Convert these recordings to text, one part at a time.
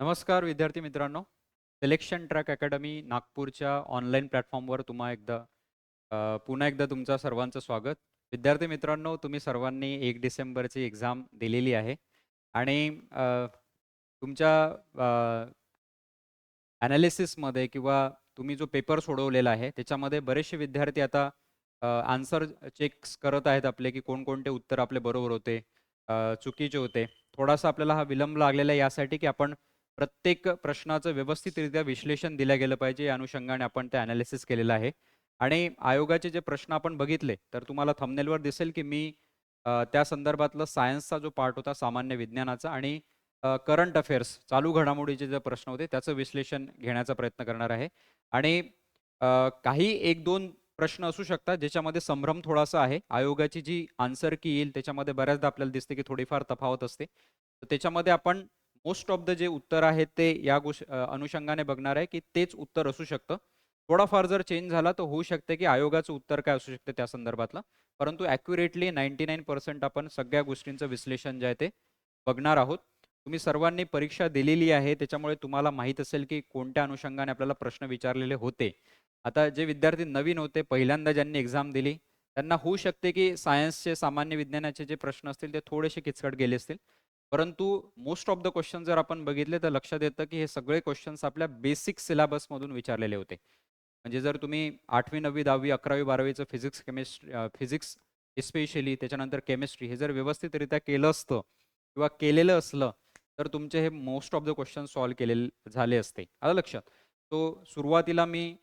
नमस्कार विद्यार्थी मित्रांनो. सिलेक्शन ट्रॅक अकॅडमी नागपूरच्या ऑनलाईन प्लॅटफॉर्मवर पुन्हा एकदा तुमचं सर्वांचं स्वागत. विद्यार्थी मित्रांनो, तुम्ही सर्वांनी 1 डिसेंबरची एक्झाम दिलेली आहे आणि तुमच्या ॲनालिसिसमध्ये किंवा तुम्ही जो पेपर सोडवलेला आहे त्याच्यामध्ये बरेचसे विद्यार्थी आता आन्सर चेक्स करत आहेत आपले, की कोणकोणते उत्तर आपले बरोबर होते, चुकीचे होते. थोडासा आपल्याला हा विलंब लागलेला आहे यासाठी, की आपण प्रत्येक प्रश्नाचं व्यवस्थितरित्या विश्लेषण दिलं गेलं पाहिजे, या अनुषंगाने आपण ते ॲनालिसिस केलेलं आहे. आणि आयोगाचे जे प्रश्न आपण बघितले तर तुम्हाला थंबनेलवर दिसेल, की मी त्या संदर्भातलं सायन्सचा जो पार्ट होता सामान्य विज्ञानाचा आणि करंट अफेअर्स चालू घडामोडीचे जे प्रश्न होते त्याचं विश्लेषण घेण्याचा प्रयत्न करणार आहे. आणि काही 1-2 प्रश्न असू शकतात ज्याच्यामध्ये संभ्रम थोडासा आहे. आयोगाची जी आन्सर की येईल त्याच्यामध्ये बऱ्याचदा आपल्याला दिसते की थोडीफार तफावत असते. तर त्याच्यामध्ये आपण मोस्ट ऑफ द जे उत्तर आहेत ते या अनुषंगाने बघणार आहे, की तेच उत्तर असू शकतं. थोडाफार जर चेंज झाला तर होऊ शकते की आयोगाचं उत्तर काय असू शकते त्या संदर्भातलं. परंतु ॲक्युरेटली 99% आपण सगळ्या गोष्टींचं विश्लेषण जे आहे ते बघणार आहोत. तुम्ही सर्वांनी परीक्षा दिलेली आहे, त्याच्यामुळे तुम्हाला माहीत असेल की कोणत्या अनुषंगाने आपल्याला प्रश्न विचारलेले होते. आता जे विद्यार्थी नवीन होते, पहिल्यांदा ज्यांनी एक्झाम दिली, त्यांना होऊ शकते की सायन्सचे, सामान्य विज्ञानाचे जे प्रश्न असतील ते थोडेसे किचकट गेले असतील. परंतु मोस्ट ऑफ द क्वेश्चन जर आपण बघितले तर लक्षात येतं की हे सगळे क्वेश्चन्स आपल्या बेसिक सिलेबसमधून विचारलेले होते. म्हणजे जर तुम्ही 8वी, 9वी, 10वी, 11वी, 12वीचं फिजिक्स स्पेशली त्याच्यानंतर केमिस्ट्री हे जर व्यवस्थितरित्या केलं असतं किंवा केलेलं असलं, तर तुमचे हे most of the question solve केलेले झाले असते. आलं लक्षात? तो सुरुवातीला मी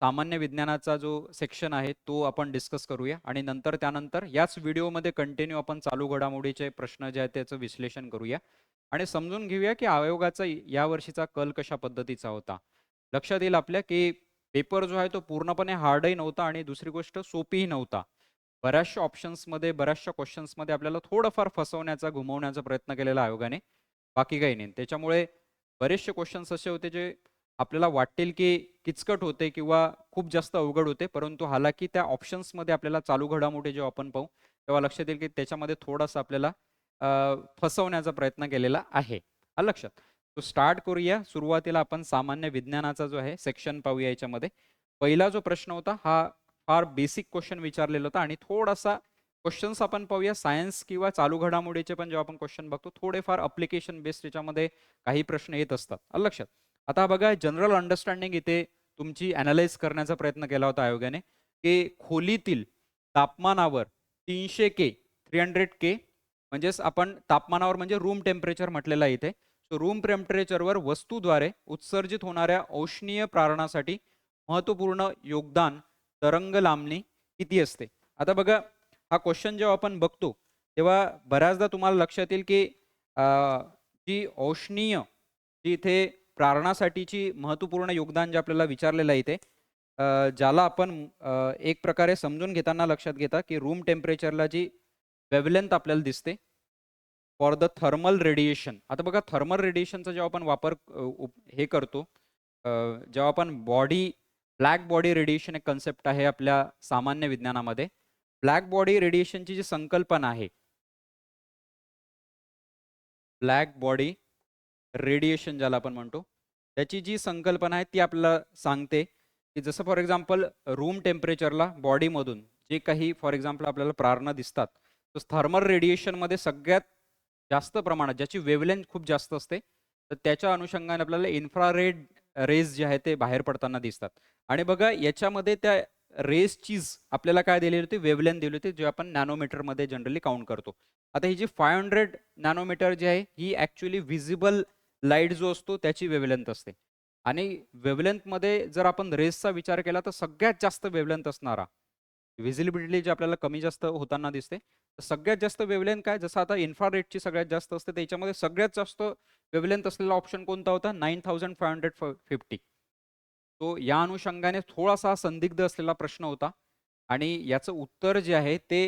सामान्य विज्ञानाचा जो सेक्शन आहे तो आपण डिस्कस करूया आणि त्यानंतर याच व्हिडिओमध्ये कंटिन्यू आपण चालू घडामोडीचे प्रश्न जे आहेत त्याचं विश्लेषण करूया आणि समजून घेऊया की आयोगाचा यावर्षीचा कल कशा पद्धतीचा होता. लक्षात येईल आपल्या की पेपर जो आहे तो पूर्णपणे हार्डही नव्हता आणि दुसरी गोष्ट सोपीही नव्हता. बऱ्याचशा ऑप्शन्समध्ये, बऱ्याचशा क्वेश्चन्समध्ये आपल्याला थोडंफार फसवण्याचा, घुमवण्याचा प्रयत्न केलेला आयोगाने. बाकी काही नाही. त्याच्यामुळे बरेचसे क्वेश्चन्स असे होते जे आपल्याला वाटतील की किचकट होते किंवा खूप जास्त अवघड होते. परंतु हालाकी त्या ऑप्शन्समध्ये आपल्याला चालू घडामोडी जेव्हा आपण पाहू, तेव्हा लक्षात येईल की त्याच्यामध्ये थोडासा आपल्याला फसवण्याचा प्रयत्न केलेला आहे. आलं लक्षात? तो स्टार्ट करूया. सुरुवातीला आपण सामान्य विज्ञानाचा जो आहे सेक्शन पाहूया याच्यामध्ये. पहिला जो प्रश्न होता हा फार बेसिक क्वेश्चन विचारलेला होता आणि थोडासा क्वेश्चन्स आपण पाहूया सायन्स किंवा चालू घडामोडीचे पण जेव्हा आपण क्वेश्चन बघतो थोडेफार ॲप्लिकेशन बेस्ड त्याच्यामध्ये काही प्रश्न येत असतात. आलं लक्षात? आता बघा जनरल अंडरस्टँडिंग इथे तुमची ॲनालाइज करण्याचा प्रयत्न केला होता आयोगाने, की खोलीतील तापमानावर 300 के 300 के म्हणजेच आपण तापमानावर म्हणजे रूम टेम्परेचर म्हटलेलं आहे इथे. सो रूम टेम्परेचरवर वस्तूद्वारे उत्सर्जित होणाऱ्या औष्णीय प्रारणासाठी महत्त्वपूर्ण योगदान तरंग लांबणी किती असते? आता बघा हा क्वेश्चन जेव्हा आपण बघतो, तेव्हा बऱ्याचदा तुम्हाला लक्षात येईल की अ, जी औष्णीय जी इथे प्रारणासाठीची महत्त्वपूर्ण योगदान जे आपल्याला विचारलेलं आहे इथे, ज्याला आपण एक प्रकारे समजून घेताना लक्षात घेता की रूम टेम्परेचरला जी वेव्हलेंथ आपल्याला दिसते फॉर द थर्मल रेडिएशन. आता बघा थर्मल रेडिएशनचा जेव्हा आपण हे करतो, जेव्हा आपण ब्लॅक बॉडी रेडिएशन एक कन्सेप्ट आहे आपल्या सामान्य विज्ञानामध्ये. ब्लॅक बॉडी रेडिएशनची जी संकल्पना आहे, ब्लॅक बॉडी रेडिएशन ज्याला आपण म्हणतो, त्याची जी संकल्पना आहे ती आपल्याला सांगते, की जसं फॉर एक्झाम्पल रूम टेम्परेचरला बॉडीमधून जे काही फॉर एक्झाम्पल आपल्याला प्रारणं दिसतात, तर थर्मल रेडिएशनमध्ये सगळ्यात जास्त प्रमाणात ज्याची वेव्हलेंथ खूप जास्त असते, तर त्याच्या अनुषंगाने आपल्याला इन्फ्रारेड रेज जे आहेत ते बाहेर पडताना दिसतात. आणि बघा याच्यामध्ये त्या रेजचीच आपल्याला काय दिलेली होती? वेव्हलेंथ दिली होती, जे आपण नॅनोमीटरमध्ये जनरली काउंट करतो. आता ही जी 500 नॅनोमीटर जी आहे, ही ॲक्चुअली व्हिजिबल लाईट जो असतो त्याची वेव्हलेंथ असते. आणि वेव्हलेंथमध्ये जर आपण रेसचा विचार केला तर सगळ्यात जास्त वेव्हलेंथ असणारा, व्हिजिबिलिटी जी आपल्याला कमी जास्त होताना दिसते, तर सगळ्यात जास्त वेव्हलेंथ काय? जसं आता इन्फ्रारेडची सगळ्यात जास्त असते, त्याच्यामध्ये सगळ्यात जास्त वेव्हलेंथ असलेला ऑप्शन कोणता होता? 9550. तो या अनुषंगाने थोडासा संदिग्ध असलेला प्रश्न होता आणि याचं उत्तर जे आहे ते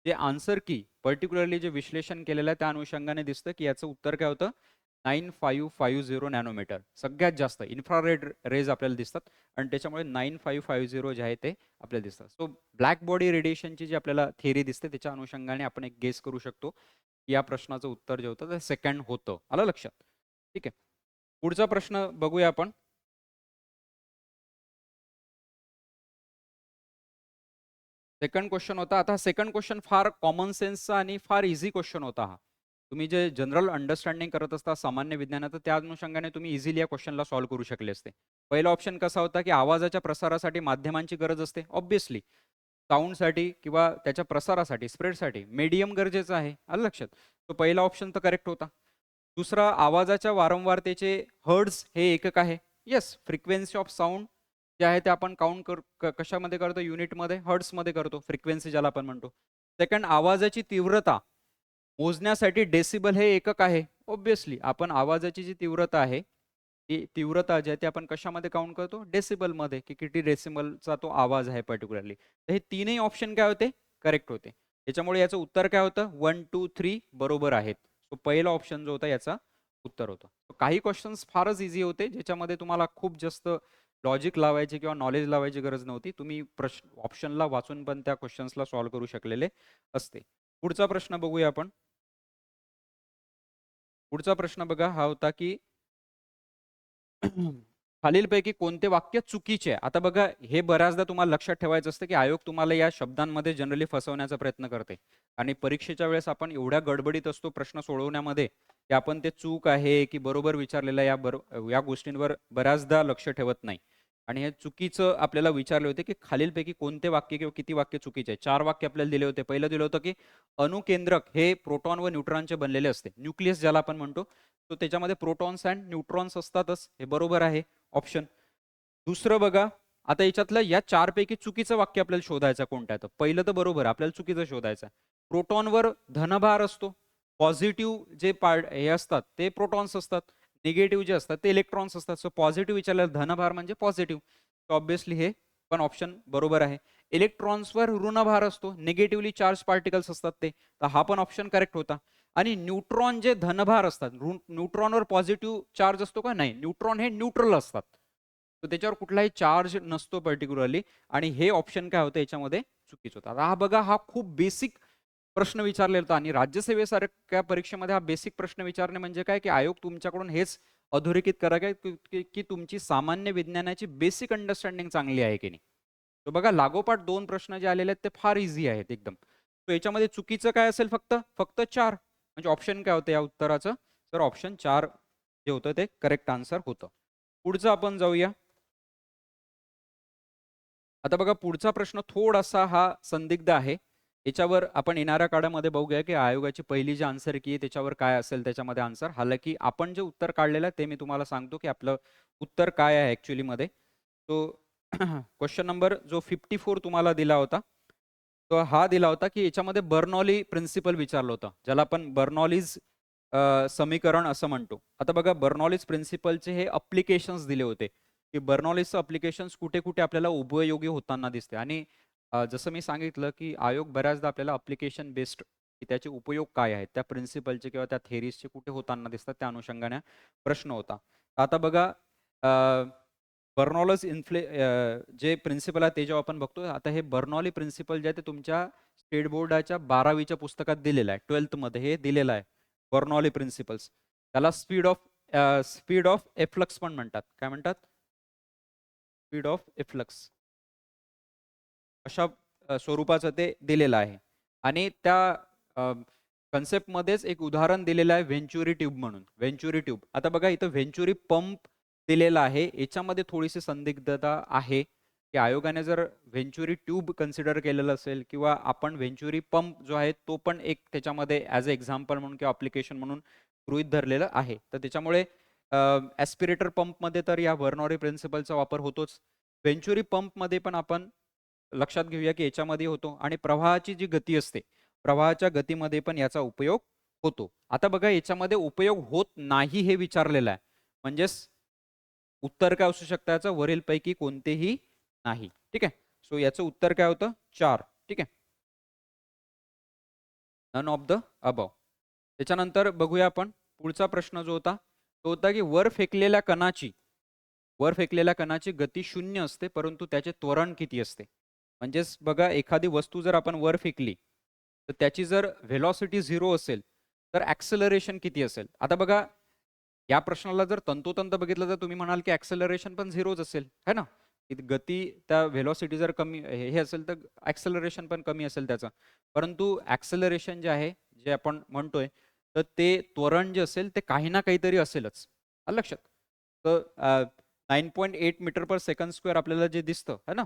जे आन्सर की पर्टिक्युलरली जे विश्लेषण केलेलं आहे त्या अनुषंगाने दिसतं की याचं उत्तर काय होतं? 9550 नॅनोमीटर. सगळ्यात जास्त इन्फ्रारेड रेज आपल्याला दिसतात आणि त्याच्यामुळे 9550 जे आहे ते आपल्याला दिसतात. सो ब्लॅक बॉडी रेडिएशनची जी आपल्याला थिअरी दिसते त्याच्या अनुषंगाने आपण एक गेस करू शकतो, की या प्रश्नाचं उत्तर जे होतं ते सेकंड होतं. आलं लक्षात? ठीक आहे. पुढचा प्रश्न बघूया आपण. सेकंड क्वेश्चन होता. आता सेकंड क्वेश्चन फार कॉमन सेन्सचा आणि फार इझी क्वेश्चन होता हा. तुम्ही जे जनरल अंडरस्टँडिंग करत असता सामान्य विज्ञानाचं, त्या अनुषंगाने तुम्ही इझिली या क्वेश्चनला सॉल्व्ह करू शकले असते. पहिला ऑप्शन कसा होता, की आवाजाच्या प्रसारासाठी माध्यमांची गरज असते. ऑब्व्हियसली साऊंडसाठी किंवा त्याच्या प्रसारासाठी, स्प्रेडसाठी मीडियम गरजेचं आहे. आलं लक्षात? तो पहिला ऑप्शन तर करेक्ट होता. दुसरा, आवाजाच्या वारंवारतेचे हर्ट्झ हे एकक आहे. येस, फ्रिक्वेन्सी ऑफ साऊंड जे आहे ते आपण काउंट कशामध्ये करतो? युनिटमध्ये, हर्ट्झमध्ये करतो, फ्रिक्वेन्सी ज्याला आपण म्हणतो. सेकंड, आवाजाची तीव्रता मोजण्यासाठी डेसिबल हे एकक आहे. ऑब्व्हियसली आपण आवाजाची जी तीव्रता आहे, ती तीव्रता जी आहे ती आपण कशामध्ये काउंट करतो? डेसिबलमध्ये, की किती डेसिबलचा तो आवाज आहे पर्टिक्युलरली. तर हे तीनही ऑप्शन काय होते? करेक्ट होते. त्याच्यामुळे याचं उत्तर काय होतं? 1, 2, 3 बरोबर आहेत. तो पहिला ऑप्शन जो होता याचा उत्तर होतं. काही क्वेश्चन्स फारच इझी होते, ज्याच्यामध्ये तुम्हाला खूप जास्त लॉजिक लावायची किंवा नॉलेज लावायची गरज नव्हती. तुम्ही ऑप्शनला वाचून पण त्या क्वेश्चन्सला सॉल्व्ह करू शकलेले असते. पुढचा प्रश्न बघूया आपण. पुढचा प्रश्न बघा हा होता, की खालीलपैकी कोणते वाक्य चुकीचे आहे? आता बघा, हे बऱ्याचदा तुम्हाला लक्षात ठेवायचं असतं, की आयोग तुम्हाला या शब्दांमध्ये जनरली फसवण्याचा प्रयत्न करते. आणि परीक्षेच्या वेळेस आपण एवढ्या गडबडीत असतो प्रश्न सोडवण्यामध्ये, की आपण ते चूक आहे की बरोबर विचारलेलं या गोष्टींवर बऱ्याचदा लक्ष ठेवत नाही. आणि हे चुकीचं आपल्याला विचारले होते, की खालीलपैकी कोणते वाक्य किंवा किती वाक्य चुकीचे आहे? 4 वाक्य आपल्याला दिले होते. पहिलं दिलं होतं, की अणुकेंद्रक हे प्रोटॉन व न्यूट्रॉनचे बनलेले असते. न्यूक्लियस ज्याला आपण म्हणतो. तो त्याच्यामध्ये प्रोटॉन्स अँड न्यूट्रॉन्स असतातच. हे बरोबर आहे ऑप्शन. दुसरं बघा, आता याच्यातलं या 4 पैकी चुकीचं वाक्य आपल्याला शोधायचं कोणतं आहे? तर पहिलं तर बरोबर आहे. आपल्याला चुकीचं शोधायचं आहे. प्रोटॉनवर धनभार असतो. पॉझिटिव्ह जे पार्ट हे असतात ते प्रोटॉन्स असतात. निगेटिव्ह जे असतात ते इलेक्ट्रॉन्स असतात. सो पॉझिटिव्ह विचारलेलं धनभार म्हणजे पॉझिटिव्ह. सो ऑब्व्हियसली हे पण ऑप्शन बरोबर आहे. इलेक्ट्रॉन्सवर ऋणभार असतो. निगेटिव्हली चार्ज पार्टिकल्स असतात ते. तर हा पण ऑप्शन करेक्ट होता. आणि न्यूट्रॉन जे धनभार असतात, न्यूट्रॉनवर पॉझिटिव्ह चार्ज असतो का? नाही. न्यूट्रॉन हे न्यूट्रल असतात. तर त्याच्यावर कुठलाही चार्ज नसतो पर्टिक्युलरली. आणि हे ऑप्शन काय होतं याच्यामध्ये? चुकीचं होतं. आता हा बघा, हा खूप बेसिक प्रश्न विचारलेला होता आणि राज्यसेवेसारख्या परीक्षेमध्ये हा बेसिक प्रश्न विचारणे म्हणजे काय, की आयोग तुमच्याकडून हेच अधोरेखित करा काय, की तुमची सामान्य विज्ञानाची बेसिक अंडरस्टँडिंग चांगली आहे की नाही. तर बघा, लागोपाठ 2 प्रश्न जे आलेले आहेत ते फार इझी आहेत एकदम. तर याच्यामध्ये चुकीचं काय असेल? फक्त 4. म्हणजे ऑप्शन काय होतं या उत्तराचं? तर ऑप्शन 4 जे होतं ते करेक्ट आन्सर होतं. पुढचं आपण जाऊया. आता बघा, पुढचा प्रश्न थोडासा हा संदिग्ध आहे. याच्यावर आपण येणाऱ्या काळामध्ये बघूया, की आयोगाची पहिली जी आन्सर की आहे त्याच्यावर काय असेल त्याच्यामध्ये आन्सर. हालाकी आपण जे उत्तर काढलेलं आहे ते मी तुम्हाला सांगतो, की आपलं उत्तर काय आहे ॲक्चुअलीमध्ये. तो क्वेश्चन नंबर जो 54 तुम्हाला दिला होता, तो हा दिला होता, की याच्यामध्ये बर्नौली प्रिन्सिपल विचारलं होतं, ज्याला आपण बर्नौलीज समीकरण असं म्हणतो. आता बघा, बर्नौलीज प्रिन्सिपलचे हे ॲप्लिकेशन्स दिले होते, की बर्नौलीजचं ॲप्लिकेशन्स कुठे-कुठे आपल्याला उपयोगी होताना दिसते. आणि जसं मी सांगितलं, की आयोग बऱ्याचदा आपल्याला ॲप्लिकेशन बेस्ड, की त्याचे उपयोग काय आहेत, त्या प्रिन्सिपलचे किंवा त्या थेरीजचे कुठे होताना दिसतात, त्या अनुषंगाने प्रश्न होता. आता बघा, बर्नौलीज जे प्रिन्सिपल आहे ते जेव्हा आपण बघतो, आता हे बर्नौली प्रिन्सिपल जे आहे ते तुमच्या स्टेट बोर्डाच्या 12वीच्या पुस्तकात दिलेलं आहे. 12थमध्ये हे दिलेलं आहे. Bernoulli principles. त्याला स्पीड ऑफ एफ्लक्स पण म्हणतात. काय म्हणतात? Speed of efflux. अशा स्वरूपाचं ते दिलेलं आहे. आणि त्या कन्सेप्टमध्येच एक उदाहरण दिलेलं आहे व्हेंचुरी ट्यूब म्हणून. व्हेंचुरी ट्यूब. आता बघा, इथं व्हेंचुरी पंप दिलेला आहे. याच्यामध्ये थोडीशी संदिग्धता आहे, की आयोगाने जर व्हेंचुरी ट्यूब कन्सिडर केलेलं असेल किंवा आपण व्हेंचुरी पंप जो आहे तो पण एक त्याच्यामध्ये ॲज अ एक्झाम्पल म्हणून किंवा ॲप्लिकेशन म्हणून गृहीत धरलेलं आहे. तर त्याच्यामुळे ॲस्पिरेटर पंपमध्ये तर या बर्नौली प्रिन्सिपलचा वापर होतोच. व्हेंचुरी पंपमध्ये पण आपण लक्षात घेऊया, की याच्यामध्ये होतो. आणि प्रवाहाची जी गती असते, प्रवाहाच्या गतीमध्ये पण याचा उपयोग होतो. आता बघा, याच्यामध्ये उपयोग होत नाही हे विचारलेलं आहे. म्हणजेच उत्तर काय असू शकतं याचं? वरीलपैकी कोणतेही नाही. ठीक आहे. सो याचं उत्तर काय होतं? 4. ठीक आहे. None of the above. त्याच्यानंतर बघूया आपण पुढचा प्रश्न जो होता, तो होता, की वर फेकलेल्या कणाची गती 0 असते, परंतु त्याचे त्वरण किती असते? म्हणजेच बघा, एखादी वस्तू जर आपण वर फेकली, तर त्याची जर व्हेलॉसिटी 0 असेल, तर ॲक्सेलरेशन किती असेल? आता बघा, या प्रश्नाला जर तंतोतंत बघितलं तर तुम्ही म्हणाल की ऍक्सेलरेशन पण झिरोच असेल, है ना? गती त्या व्हेलॉसिटी जर कमी हे असेल तर ऍक्सेलरेशन पण कमी असेल त्याचं. परंतु ऍक्सेलरेशन जे आहे, जे आपण म्हणतोय, तर ते त्वरण जे असेल ते काही ना काहीतरी असेलच. आलं लक्षात? तर 9.8 मीटर पर सेकंड स्क्वेअर आपल्याला जे दिसतं, है ना?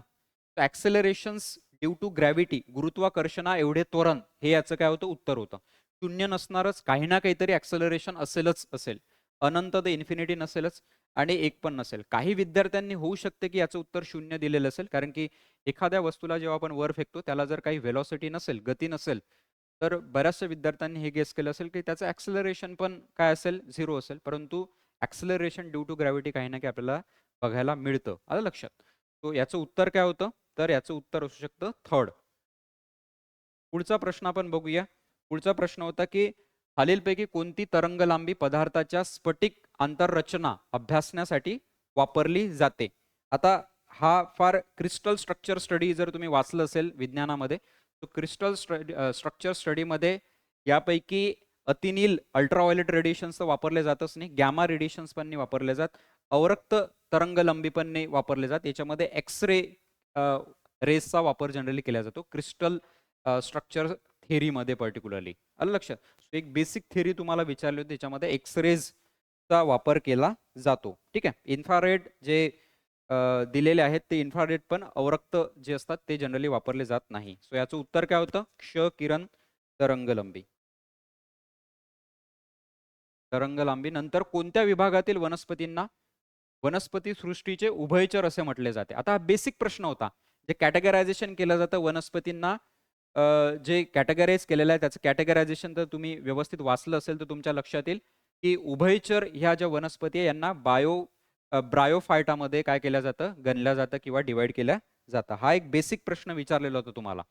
ऍक्सेलरेशन्स ड्यू टू ग्रॅव्हिटी, गुरुत्वाकर्षणा एवढे त्वरण, हे याचं काय होतं? उत्तर होतं. शून्य नसणारच, काही ना काहीतरी ऍक्सेलरेशन असेलच असेल. अनंत ते इन्फिनिटी नसेलच आणि एक पण नसेल. काही विद्यार्थ्यांनी होऊ शकते की याचं उत्तर शून्य दिलेलं असेल, कारण की एखाद्या वस्तूला जेव्हा आपण वर फेकतो त्याला जर काही व्हेलॉसिटी नसेल, गती नसेल, तर बऱ्याचशा विद्यार्थ्यांनी हे गेस केलं असेल की त्याचं ऍक्सेलरेशन पण काय असेल? झिरो असेल. परंतु ऍक्सेलरेशन ड्यू टू ग्रॅव्हिटी काही ना काही आपल्याला बघायला मिळतं. आलं लक्षात? तो याचं उत्तर काय होतं? तर याचं उत्तर असू शकतं थर्ड. पुढचा प्रश्न आपण बघूया. पुढचा प्रश्न होता की खालीलपैकी कोणती तरंग लांबी पदार्थाच्या स्फटिक आंतररचना अभ्यासण्यासाठी वापरली जाते? आता हा फार क्रिस्टल स्ट्रक्चर स्टडी जर तुम्ही वाचलं असेल विज्ञानामध्ये, तो क्रिस्टल स्ट्रक्चर स्टडीमध्ये यापैकी अतिनील अल्ट्राव्हायोलेट रेडिएशन्स तर वापरले जातच नाही, गॅमा रेडिएशन्स पण नाही वापरले जात, अवरक्त तरंगलांबी पण नाही वापरले जात. याच्यामध्ये एक्स रे रेसचा वापर जनरली केला जातो क्रिस्टल स्ट्रक्चर थेरीमध्ये पर्टिक्युलरली. आलं लक्षात? एक बेसिक थेरी तुम्हाला विचारली होती, त्याच्यामध्ये एक्सरेजचा वापर केला जातो. ठीक आहे. इन्फ्रारेड जे दिलेले आहेत ते इन्फ्रारेड पण अवरक्त जे असतात ते जनरली वापरले जात नाही. सो याचं उत्तर काय होतं? क्ष किरण तरंगलंबी. तरंगलांबी. नंतर कोणत्या विभागातील वनस्पतींना वनस्पती सृष्टीचे उभयचर असे म्हटले जाते? आता हा बेसिक प्रश्न होता. जे कॅटेगरायझेशन केलं जातं वनस्पतींना, जे कॅटेगराईज केलेलं आहे त्याचं कॅटेगरायझेशन तर तुम्ही व्यवस्थित वाचलं असेल तर तुमच्या लक्षात येईल की उभयचर ह्या ज्या वनस्पती आहे यांना ब्रायोफायटामध्ये काय केलं जातं? गणलं जातं किंवा डिवाइड केलं जातं. हा एक बेसिक प्रश्न विचारलेला होता तुम्हाला.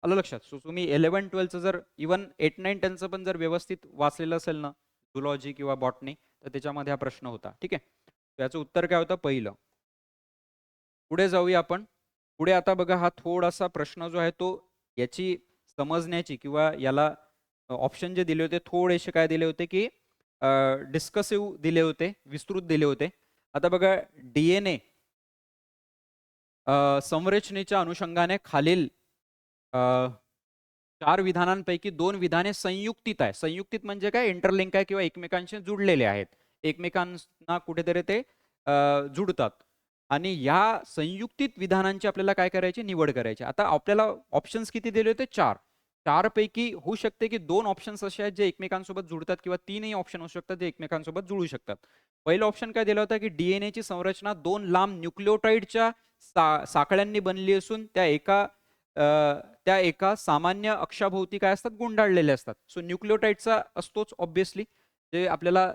आलं लक्षात? सो तुम्ही 11-12चं जर इव्हन 8-9-10चं पण जर व्यवस्थित वाचलेलं असेल ना, झुलॉजी किंवा बॉटनी, तर त्याच्यामध्ये हा प्रश्न होता. ठीक आहे. याचं उत्तर काय होतं? पहिलं. पुढे जाऊया आपण. पुढे आता बघा, हा थोडासा प्रश्न जो आहे तो याची समजण्याची किंवा याला ऑप्शन जे दिले होते थोडेसे काय दिले होते की डिस्कसिव्ह दिले होते, विस्तृत दिले होते. आता बघा, DNA संरचनेच्या अनुषंगाने खालील 4 विधानांपैकी 2 विधाने संयुक्तित आहे. संयुक्तित म्हणजे काय? इंटरलिंक आहे किंवा एकमेकांशी जुडलेले आहेत. एकमेकांना कुठेतरी ते जुडतात. आणि या संयुक्तित विधानांची आपल्याला काय करायची? निवड करायची. आता आपल्याला ऑप्शन्स किती दिले होते? 4. 4 पैकी होऊ शकते की 2 ऑप्शन्स असे आहेत जे एकमेकांसोबत जुडतात किंवा 3ही ऑप्शन असू शकतात जे एकमेकांसोबत जुळू शकतात. पहिलं ऑप्शन काय दिलं होतं की DNAची संरचना 2 लांब न्यूक्लिओटाइडच्या साखळ्यांनी बनली असून त्या एका सामान्य अक्षाभोवती काय असतात? गुंडाळलेले असतात. सो न्यूक्लिओटाइडचा असतोच ऑब्व्हियसली, जे आपल्याला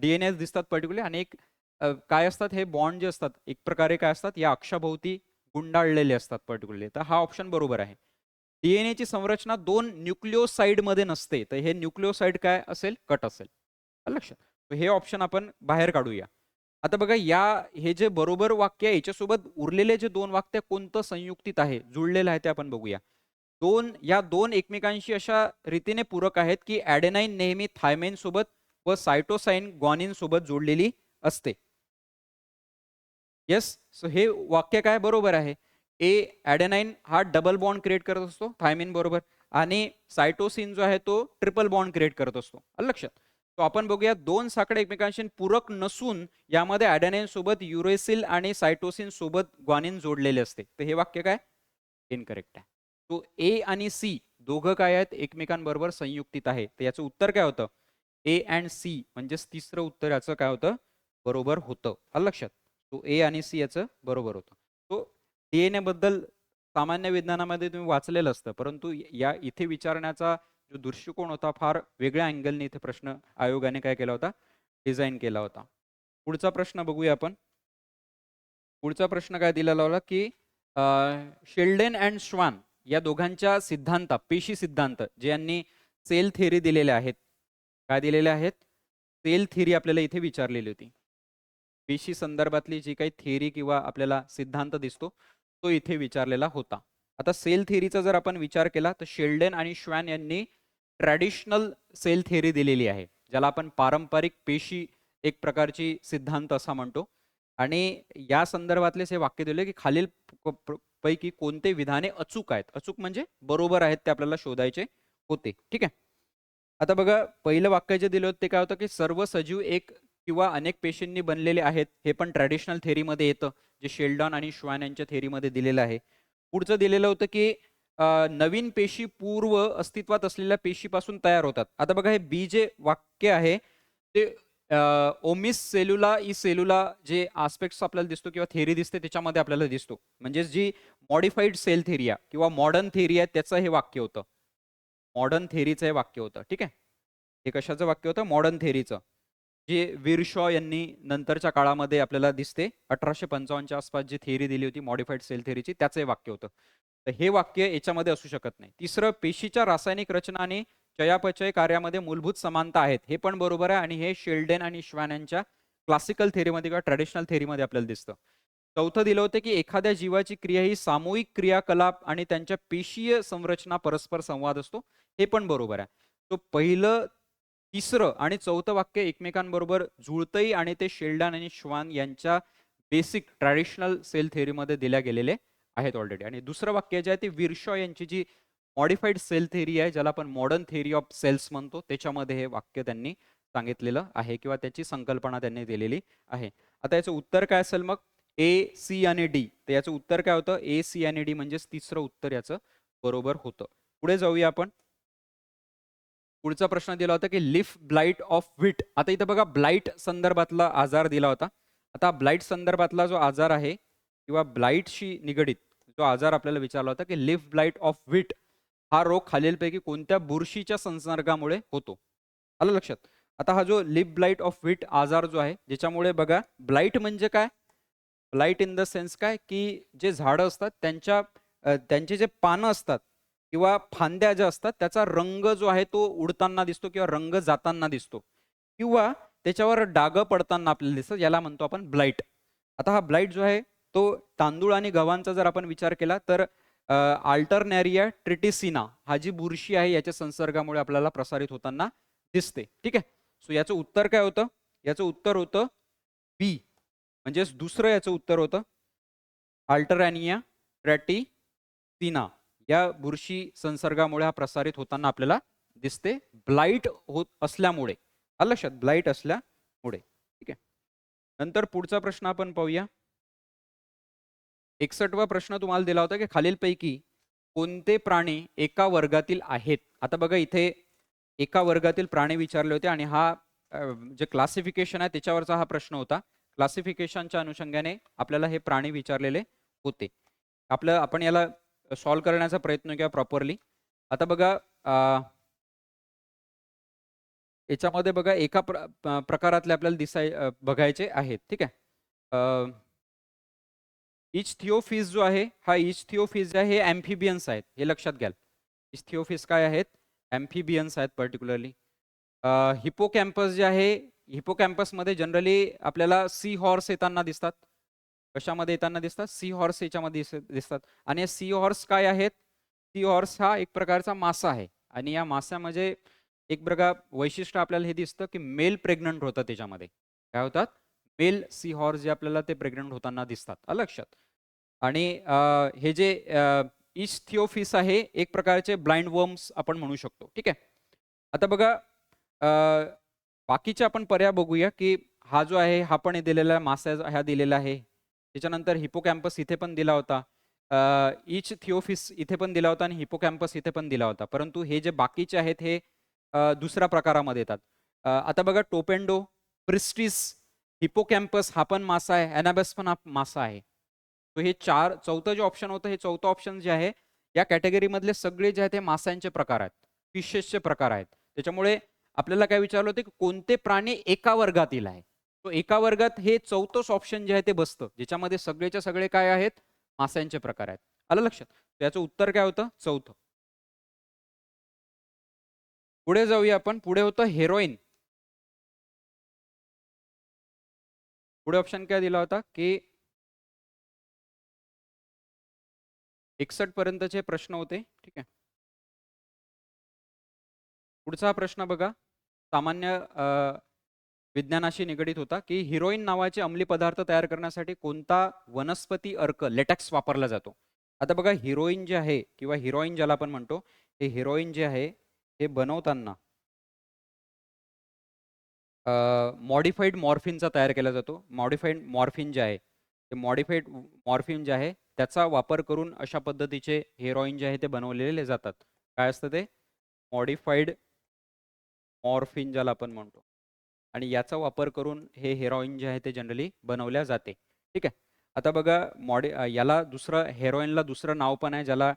DNA दिसतात पर्टिक्युलरली, आणि एक काय असतात? हे बॉन्ड जे असतात एक प्रकारे काय असतात? या अक्षाभोवती गुंडाळलेले असतात पर्टिक्युलरली. तर हा ऑप्शन बरोबर आहे. DNAची संरचना 2 न्यूक्लिओसाइडमध्ये नसते. तर हे न्यूक्लिओसाइड काय असेल? कट असेल. आलं लक्षात? तर हे ऑप्शन आपण बाहेर काढूया. आता बघा, हे जे बरोबर वाक्य आहे याच्यासोबत उरलेले जे 2 वाक्य कोणतं संयुक्तित आहे, जुळलेलं आहे, ते आपण बघूया. या दोन एकमेकांशी अशा रीतीने पूरक आहेत की ॲडेनाईन नेहमी थायमाइन सोबत व सायटोसाइन ग्वानिन सोबत जोडलेली असते. येस. सो हे वाक्य काय बरोबर आहे? ॲडेनाईन हा डबल बॉन्ड क्रिएट करत असतो थायमिन बरोबर, आणि सायटोसिन जो आहे तो ट्रिपल बॉन्ड क्रिएट करत असतो. आलं लक्षात? तो आपण बघूया, 2 साखळे एकमेकांशी पूरक नसून यामध्ये ॲडेनाईन सोबत युरेसिल आणि सायटोसिन सोबत ग्वानिन जोडलेले असते. तर हे वाक्य काय? इनकरेक्ट आहे. तो ए आणि सी दोघं काय आहेत? एकमेकांबरोबर संयुक्तित आहे. तर याचं उत्तर काय होतं? ए अँड सी, म्हणजेच तिसरं उत्तर याचं काय होतं? बरोबर होतं. आलं लक्षात? तो ए आणि सी याचं बरोबर होतं. तो DNA बद्दल सामान्य विज्ञानामध्ये तुम्ही वाचलेलं असतं, परंतु या इथे विचारण्याचा जो दृष्टिकोन होता फार वेगळ्या अँगलने इथे प्रश्न आयोगाने काय केला होता? डिझाइन केला होता. पुढचा प्रश्न बघूया आपण. पुढचा प्रश्न काय दिलेला होता की शेल्डन अँड श्वान या दोघांच्या सिद्धांत, पेशी सिद्धांत, जे यांनी सेल थेअरी दिलेल्या आहेत. काय दिलेल्या आहेत? सेल थेअरी आपल्याला इथे विचारलेली होती. पेशी संदर्भातली जी काही थेअरी किंवा आपल्याला सिद्धांत दिसतो तो इथे विचारलेला होता. आता सेल थेअरीचा जर आपण विचार केला तर शेल्डन आणि श्वान यांनी ट्रॅडिशनल सेल थेअरी दिलेली आहे. ज्याला आपण पारंपरिक पेशी एक प्रकारची सिद्धांत असा म्हणतो. आणि या संदर्भातलेच हे वाक्य दिले की खालील पैकी कोणते विधाने अचूक आहेत. अचूक म्हणजे बरोबर आहेत ते आपल्याला शोधायचे होते. ठीक आहे. आता बघा पहिलं वाक्य जे दिलं होतं ते काय होतं की सर्व सजीव एक किंवा अनेक पेशींनी बनलेले आहेत. हे पण ट्रॅडिशनल थेअरीमध्ये येतं, जे शेल्डन आणि श्वान यांच्या थेअरीमध्ये दिलेलं आहे. पुढचं दिलेलं होतं की नवीन पेशी पूर्व अस्तित्वात असलेल्या पेशीपासून तयार होतात. आता बघा हे बी जे वाक्य आहे ते ओमिस सेल्युला ई सेल्युला जे आस्पेक्ट्स आपल्याला दिसतो किंवा थेअरी दिसते त्याच्यामध्ये आपल्याला दिसतो. म्हणजे जी मॉडिफाईड सेल थेअरी आहे किंवा मॉडर्न थेअरी आहे त्याचं हे वाक्य होतं. मॉडर्न थेअरीचं हे वाक्य होतं. ठीक आहे. हे कशाचं वाक्य होतं? मॉडर्न थेअरीचं. जे विरशॉ यांनी नंतरच्या काळामध्ये आपल्याला दिसते 1855च्या आसपास जी थेअरी दिली होती मॉडिफाईड सेल थेअरीची, त्याचं हे वाक्य होतं. तर हे वाक्य याच्यामध्ये असू शकत नाही. तिसरं, पेशीच्या रासायनिक रचना आणि चयापचय कार्यामध्ये मूलभूत समानता आहेत. हे पण बरोबर आहे आणि हे शेल्डन आणि श्वान यांच्या क्लासिकल थेअरीमध्ये किंवा ट्रॅडिशनल थेअरीमध्ये आपल्याला दिसतं. चौथं दिलं होतं की एखाद्या जीवाची क्रिया ही सामूहिक क्रियाकलाप आणि त्यांच्या पेशीय संरचना परस्पर संवाद असतो. हे पण बरोबर आहे. तो पहिलं, तिसरं आणि चौथं वाक्य एकमेकांबरोबर जुळतंही आणि ते शेल्डन आणि श्वान यांच्या बेसिक ट्रॅडिशनल सेल थेअरीमध्ये दिल्या गेलेले आहेत ऑलरेडी. आणि दुसरं वाक्य जे आहे ते विरशॉ यांची जी मॉडिफाईड सेल थेअरी आहे, ज्याला आपण मॉडर्न थेअरी ऑफ सेल्स म्हणतो, त्याच्यामध्ये हे वाक्य त्यांनी सांगितलेलं आहे किंवा त्याची संकल्पना त्यांनी दिलेली आहे. आता याचं उत्तर काय असेल मग? ए, सी आणि डी. तर याचं उत्तर काय होतं? ए, सी आणि डी म्हणजेच तिसरं उत्तर याचं बरोबर होतं. पुढे जाऊया आपण. पुढचा प्रश्न दिला होता की लिफ ब्लाइट ऑफ व्हीट. आता इथं बघा ब्लाइट संदर्भातला आजार दिला होता. आता ब्लाइट संदर्भातला जो आजार आहे किंवा ब्लाइटशी निगडित जो आजार आपल्याला विचारला होता की लिफ ब्लाइट ऑफ व्हीट हा रोग खालीलपैकी कोणत्या बुरशीच्या संसर्गामुळे होतो? आलं लक्षात? आता हा जो लिफ ब्लाइट ऑफ व्हीट आजार जो आहे, ज्याच्यामुळे बघा ब्लाइट म्हणजे काय? ब्लाइट इन द सेन्स काय की जे झाडं असतात त्यांचे जे पानं असतात किंवा फांद्या ज्या असतात त्याचा रंग जो आहे तो उडताना दिसतो किंवा रंग जाताना दिसतो किंवा त्याच्यावर डाग पडताना आपल्याला दिसतं, याला म्हणतो आपण ब्लाइट. आता हा ब्लाइट जो आहे तो तांदूळ आणि गव्हांचा जर आपण विचार केला तर अल्टरनॅरिया ट्रिटिसिना हा जी बुरशी आहे याच्या संसर्गामुळे आपल्याला प्रसारित होताना दिसते. ठीक आहे. सो याचं उत्तर काय होतं? याचं उत्तर होतं बी. म्हणजेच दुसरं याचं उत्तर होतं अल्टरॅनिया ट्रॅटिसिना या बुरशी संसर्गामुळे हा प्रसारित होताना आपल्याला दिसते, ब्लाइट होत असल्यामुळे. आलं लक्षात? ब्लाइट असल्यामुळे. ठीक आहे. नंतर पुढचा प्रश्न आपण पाहूया. 61वा प्रश्न तुम्हाला दिला होता की खालीलपैकी कोणते प्राणी एका वर्गातील आहेत? आता बघा इथे एका वर्गातील प्राणी विचारले होते आणि हा जे क्लासिफिकेशन आहे त्याच्यावरचा हा प्रश्न होता. क्लासिफिकेशनच्या अनुषंगाने आपल्याला हे प्राणी विचारलेले होते. आपण याला सॉल्व्ह करण्याचा प्रयत्न केला प्रॉपरली. आता बघा याच्यामध्ये बघा एका प्रकारातले आपल्याला बघायचे आहेत. ठीक आहे. इचथिओफिस जो आहे, हा इचथिओफिस जे आहे हे ॲम्फिबियन्स आहेत, हे लक्षात घ्याल. इचथिओफिस काय आहेत? ॲम्फिबियन्स आहेत पर्टिक्युलरली. हिपोकॅम्पस जे आहे, हिपोकॅम्पसमध्ये जनरली आपल्याला सी हॉर्स येताना दिसतात. कशामध्ये येताना दिसतात? सी हॉर्स याच्यामध्ये दिसतात. आणि सी हॉर्स काय आहेत? सी हॉर्स हा एक प्रकारचा मासा आहे आणि या माशामध्ये एक प्रकार वैशिष्ट्य आपल्याला हे दिसतं की मेल प्रेग्नंट होतं त्याच्यामध्ये. काय होतात? मेल सी हॉर्स जे आपल्याला ते प्रेग्नंट होताना दिसतात. आलं लक्षात? आणि हे जे इचथिओफिस आहे एक प्रकारचे ब्लाइंड वर्म्स आपण म्हणू शकतो. ठीक आहे. आता बघा बाकीचे आपण पर्याय बघूया की हा जो आहे हा पण दिलेला मासा हा दिलेला आहे. त्याच्यानंतर हिपोकॅम्पस इथे पण दिला होता. इचथिओफिस इथे पण दिला होता आणि हिपोकॅम्पस इथे पण दिला होता. परंतु हे जे बाकीचे आहेत हे दुसऱ्या प्रकारामध्ये येतात. आता बघा टोपेंडो, प्रिस्टिस, हिपोकॅम्पस हा पण मासा आहे, ॲनाबस पण हा मासा आहे. तो हे चौथं जे ऑप्शन होतं हे चौथं ऑप्शन जे आहे या कॅटेगरीमधले सगळे जे आहेत ते माशांचे प्रकार आहेत, फिशेसचे प्रकार आहेत. त्याच्यामुळे आपल्याला काय विचारलं होतं की कोणते प्राणी एका वर्गातील आहे? तो एका वर्गात हे चौथंच ऑप्शन जे आहे ते बसतं, ज्याच्यामध्ये सगळेच्या सगळे काय आहेत? माशांचे प्रकार आहेत. आलं लक्षात? त्याचं उत्तर काय होतं? चौथं. पुढे जाऊया आपण. पुढे होतं हेरोईन. पुढे ऑप्शन काय दिला होता की 61 पर्यंतचे प्रश्न होते. ठीक आहे. पुढचा प्रश्न बघा. सामान्य विज्ञानाशी निगडीत होता की हिरोईन नावाचे अंमली पदार्थ तयार करण्यासाठी कोणता वनस्पती अर्क लेटेक्स वापरला जातो. आता बघा हिरोईन जे आहे किंवा हिरोईन ज्याला आपण म्हणतो, हे हिरोईन जे आहे हे बनवताना मॉडिफाईड मॉर्फिनचा तयार केला जातो. मॉडिफाईड मॉर्फिन जे आहे, ते मॉडिफाईड मॉर्फिन जे आहे त्याचा वापर करून अशा पद्धतीचे हेरोईन जे आहे ते बनवलेले जातात. काय असतं ते? मॉडिफाईड मॉर्फिन ज्याला आपण म्हणतो. आणि याचा वापर करून हे हेरोईन जे आहे ते जनरली बनवल्या जाते. ठीक आहे. आता बघा याला दुसरं हेरोईनला दुसरं नाव पण आहे, ज्याला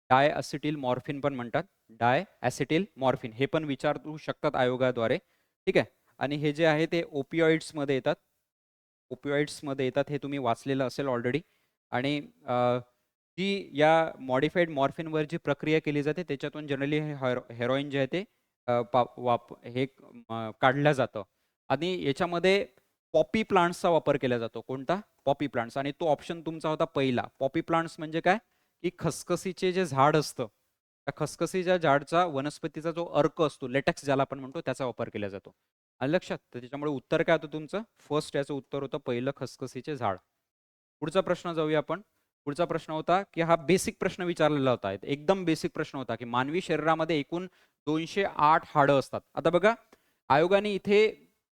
डाय ॲसिटिल मॉर्फिन पण म्हणतात. डाय ॲसिटिल मॉर्फिन हे पण विचारू शकतात आयोगाद्वारे. ठीक आहे. आणि हे जे आहे ते ओपिओइड्समध्ये येतात. ओपिओइड्समध्ये येतात, हे तुम्ही वाचलेलं असेल ऑलरेडी. आणि जी या मॉडिफाईड मॉर्फिनवर जी प्रक्रिया केली जाते त्याच्यातून जनरली हे हेरोईन जे आहे ते काढलं जातं. आणि याच्यामध्ये पॉपी प्लांट्सचा वापर केला जातो. कोणता? Poppy plants. आणि तो ऑप्शन तुमचा होता पहिला. पॉपी प्लांट्स म्हणजे काय? की खसखसीचे जे झाड असतं, त्या खसखसीच्या झाडचा वनस्पतीचा जो अर्क असतो, लेटेक्स ज्याला आपण म्हणतो, त्याचा वापर केला जातो. आलं लक्षात? तर त्याच्यामुळे उत्तर काय होतं तुमचं? फर्स्ट याचं उत्तर होतं पहिलं, खसखसीचे झाड. पुढचा प्रश्न जाऊया आपण. पुढचा प्रश्न होता की हा बेसिक प्रश्न विचारलेला होता. एकदम बेसिक प्रश्न होता की मानवी शरीरामध्ये एकूण 208 हाडं असतात. आता बघा, आयोगाने इथे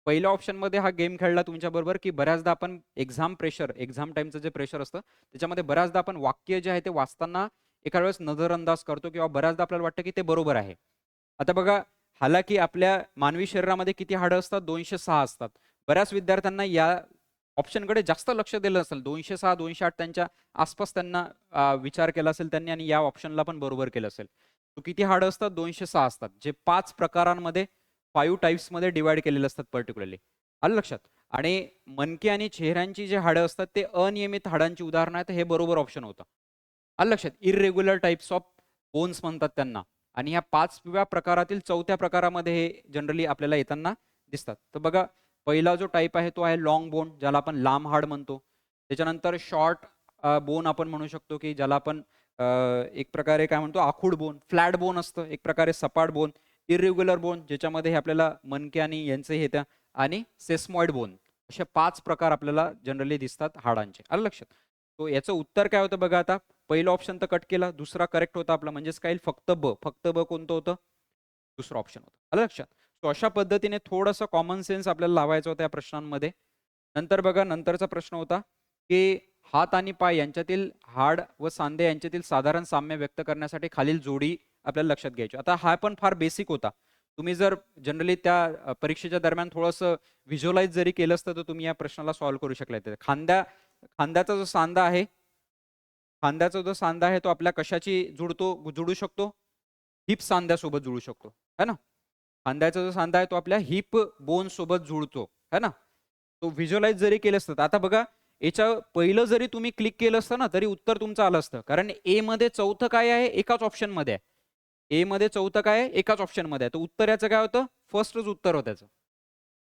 पहिल्या ऑप्शनमध्ये हा गेम खेळला तुमच्याबरोबर, की बऱ्याचदा आपण एक्झाम टाईमचं जे प्रेशर असतं त्याच्यामध्ये बऱ्याचदा आपण वाक्य जे आहे ते वाचताना एखाद्या वेळेस नजरअंदाज करतो किंवा बऱ्याचदा आपल्याला वाटतं की ते बरोबर आहे. आता बघा, हालाकी आपल्या मानवी शरीरामध्ये किती हाडं असतात? 206 असतात. बऱ्याच विद्यार्थ्यांना या ऑप्शनकडे जास्त लक्ष दिलं असेल. 206, 208 त्यांच्या आसपास त्यांना विचार केला असेल त्यांनी आणि या ऑप्शनला पण बरोबर केलं असेल. तो किती हाडं असतात? 206 असतात. जे 5 प्रकारांमध्ये 5 टाइप्समध्ये डिवाइड केलेले असतात पर्टिक्युलरली. आलं लक्षात? आणि मणके आणि चेहऱ्यांची जी हाडं असतात ते अनियमित हाडांची उदाहरणं आहेत. हे बरोबर ऑप्शन होतं. आलं लक्षात? इर्रेग्युलर टाइप्स ऑफ बोन्स म्हणतात त्यांना. आणि ह्या 5व्या प्रकारातील 4थ्या प्रकारामध्ये हे जनरली आपल्याला येताना दिसतात. तर बघा, पहिला जो टाइप आहे तो आहे लाँग बोन, ज्याला आपण लांब हाड म्हणतो. त्याच्यानंतर शॉर्ट बोन आपण म्हणू शकतो, की ज्याला आपण एक प्रकारे काय म्हणतो, आखूड बोन. फ्लॅट बोन असतं एक प्रकारे सपाट बोन. इर्रेग्युलर बोन, ज्याच्यामध्ये हे आपल्याला मणके आणि यांचे येतं. आणि सेस्मॉइड बोन, असे 5 प्रकार आपल्याला जनरली दिसतात हाडांचे. आलं लक्षात? तो याचं उत्तर काय होतं बघा आता. पहिलं ऑप्शन तर कट केला, दुसरा करेक्ट होता आपला, म्हणजेच काय फक्त ब. फक्त ब कोणतं होतं? दुसरं ऑप्शन होतं. आलं लक्षात? तो अशा पद्धतीने थोडंसं कॉमन सेन्स आपल्याला लावायचं होतं या प्रश्नांमध्ये. नंतर बघा, नंतरचा प्रश्न होता की हात आणि पाय यांच्यातील हाड व सांधे यांच्यातील साधारण साम्य व्यक्त करण्यासाठी खालील जोडी आपल्याला लक्षात घ्यायची. आता हा पण फार बेसिक होता. तुम्ही जर जनरली त्या परीक्षेच्या दरम्यान थोडंसं व्हिज्युअलाइज जरी केलं असतं तर तुम्ही या प्रश्नाला सॉल्व्ह करू शकले असते. खांद्याचा जो सांधा आहे, खांद्याचा जो सांधा आहे तो आपल्या कशाची जुडू शकतो? हिप सांध्यासोबत जुळू शकतो, है ना? खांद्याचा जो सांधा आहे तो आपल्या हिप बोन सोबत जुळतो, है ना? तो व्हिज्युअलाइज जरी केलं असतं, आता बघा, याच्या पहिलं जरी तुम्ही क्लिक केलं असतं ना तरी उत्तर तुमचं आलं असतं. कारण ए मध्ये चौथं काय आहे? एकाच ऑप्शन मध्ये आहे. ए मध्ये चौथं काय आहे? एकाच ऑप्शन मध्ये आहे. तर उत्तर याचं काय होतं? फर्स्टच उत्तर होतं त्याचं.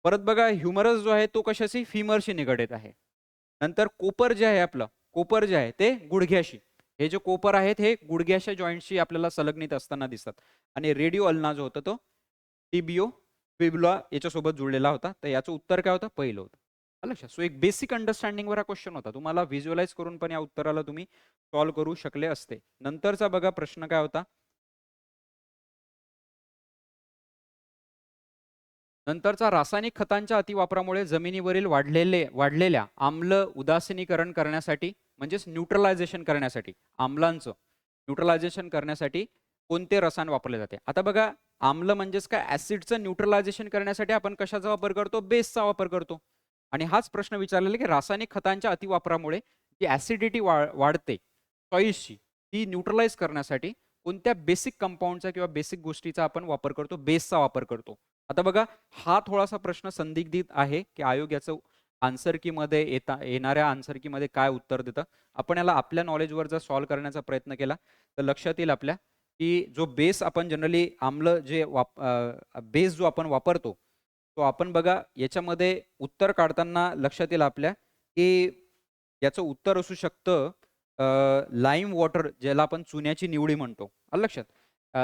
परत बघा, ह्युमरस जो आहे तो कशाशी? फिमरशी निगडीत आहे. नंतर कोपर जे आहे आपलं, कोपर जे आहे ते गुडघ्याशी. हे जे कोपर आहेत हे गुडघ्याच्या जॉईंटशी आपल्याला संलग्नित असताना दिसतात. आणि रेडिओ अल्ना जो होता तो टिबिओ फिब्युला याच्यासोबत जुळलेला होता. तर याचं उत्तर काय होतं? पहिलं होतं. आलं लक्षात? सो एक बेसिक अंडरस्टँडिंगवर हा क्वेश्चन होता. तुम्हाला व्हिज्युअलाइज करून पण या उत्तराला तुम्ही सॉल्व्ह करू शकले असते. नंतरचा बघा प्रश्न काय होता? नंतरचा, रासायनिक खतांच्या अतिवापरामुळे जमिनीवरील वाढलेल्या आम्ल उदासीनीकरण करण्यासाठी, म्हणजेच न्यूट्रलायझेशन करण्यासाठी, आम्लांचं न्यूट्रलायझेशन करण्यासाठी कोणते रसायन वापरले जाते? आता बघा, आम्ल म्हणजेच काय? ऍसिडचं न्यूट्रलायझेशन करण्यासाठी आपण कशाचा वापर करतो? बेसचा वापर करतो. आणि हाच प्रश्न विचारलेला की रासायनिक खतांच्या अतिवापरामुळे जी ऍसिडिटी वाढते सॉइल्सची, ती न्यूट्रलाइज करण्यासाठी कोणत्या बेसिक कंपाऊंडचा किंवा बेसिक गोष्टीचा आपण वापर करतो? बेसचा वापर करतो. आता बघा, हा थोडासा प्रश्न संदिग्धित आहे की आयोग याचं आन्सर कीमध्ये येणाऱ्या आन्सर कीमध्ये काय उत्तर देतं. आपण याला आपल्या नॉलेजवर जर सॉल्व्ह करण्याचा प्रयत्न केला तर लक्षात येईल आपल्या की जो बेस आपण जनरली आम्ल जे बेस जो आपण वापरतो तो आपण बघा याच्यामध्ये उत्तर काढताना लक्षात येईल आपल्या की याचं उत्तर असू शकतं लाईम वॉटर, ज्याला आपण चुन्याची निवडी म्हणतो. आलं लक्षात?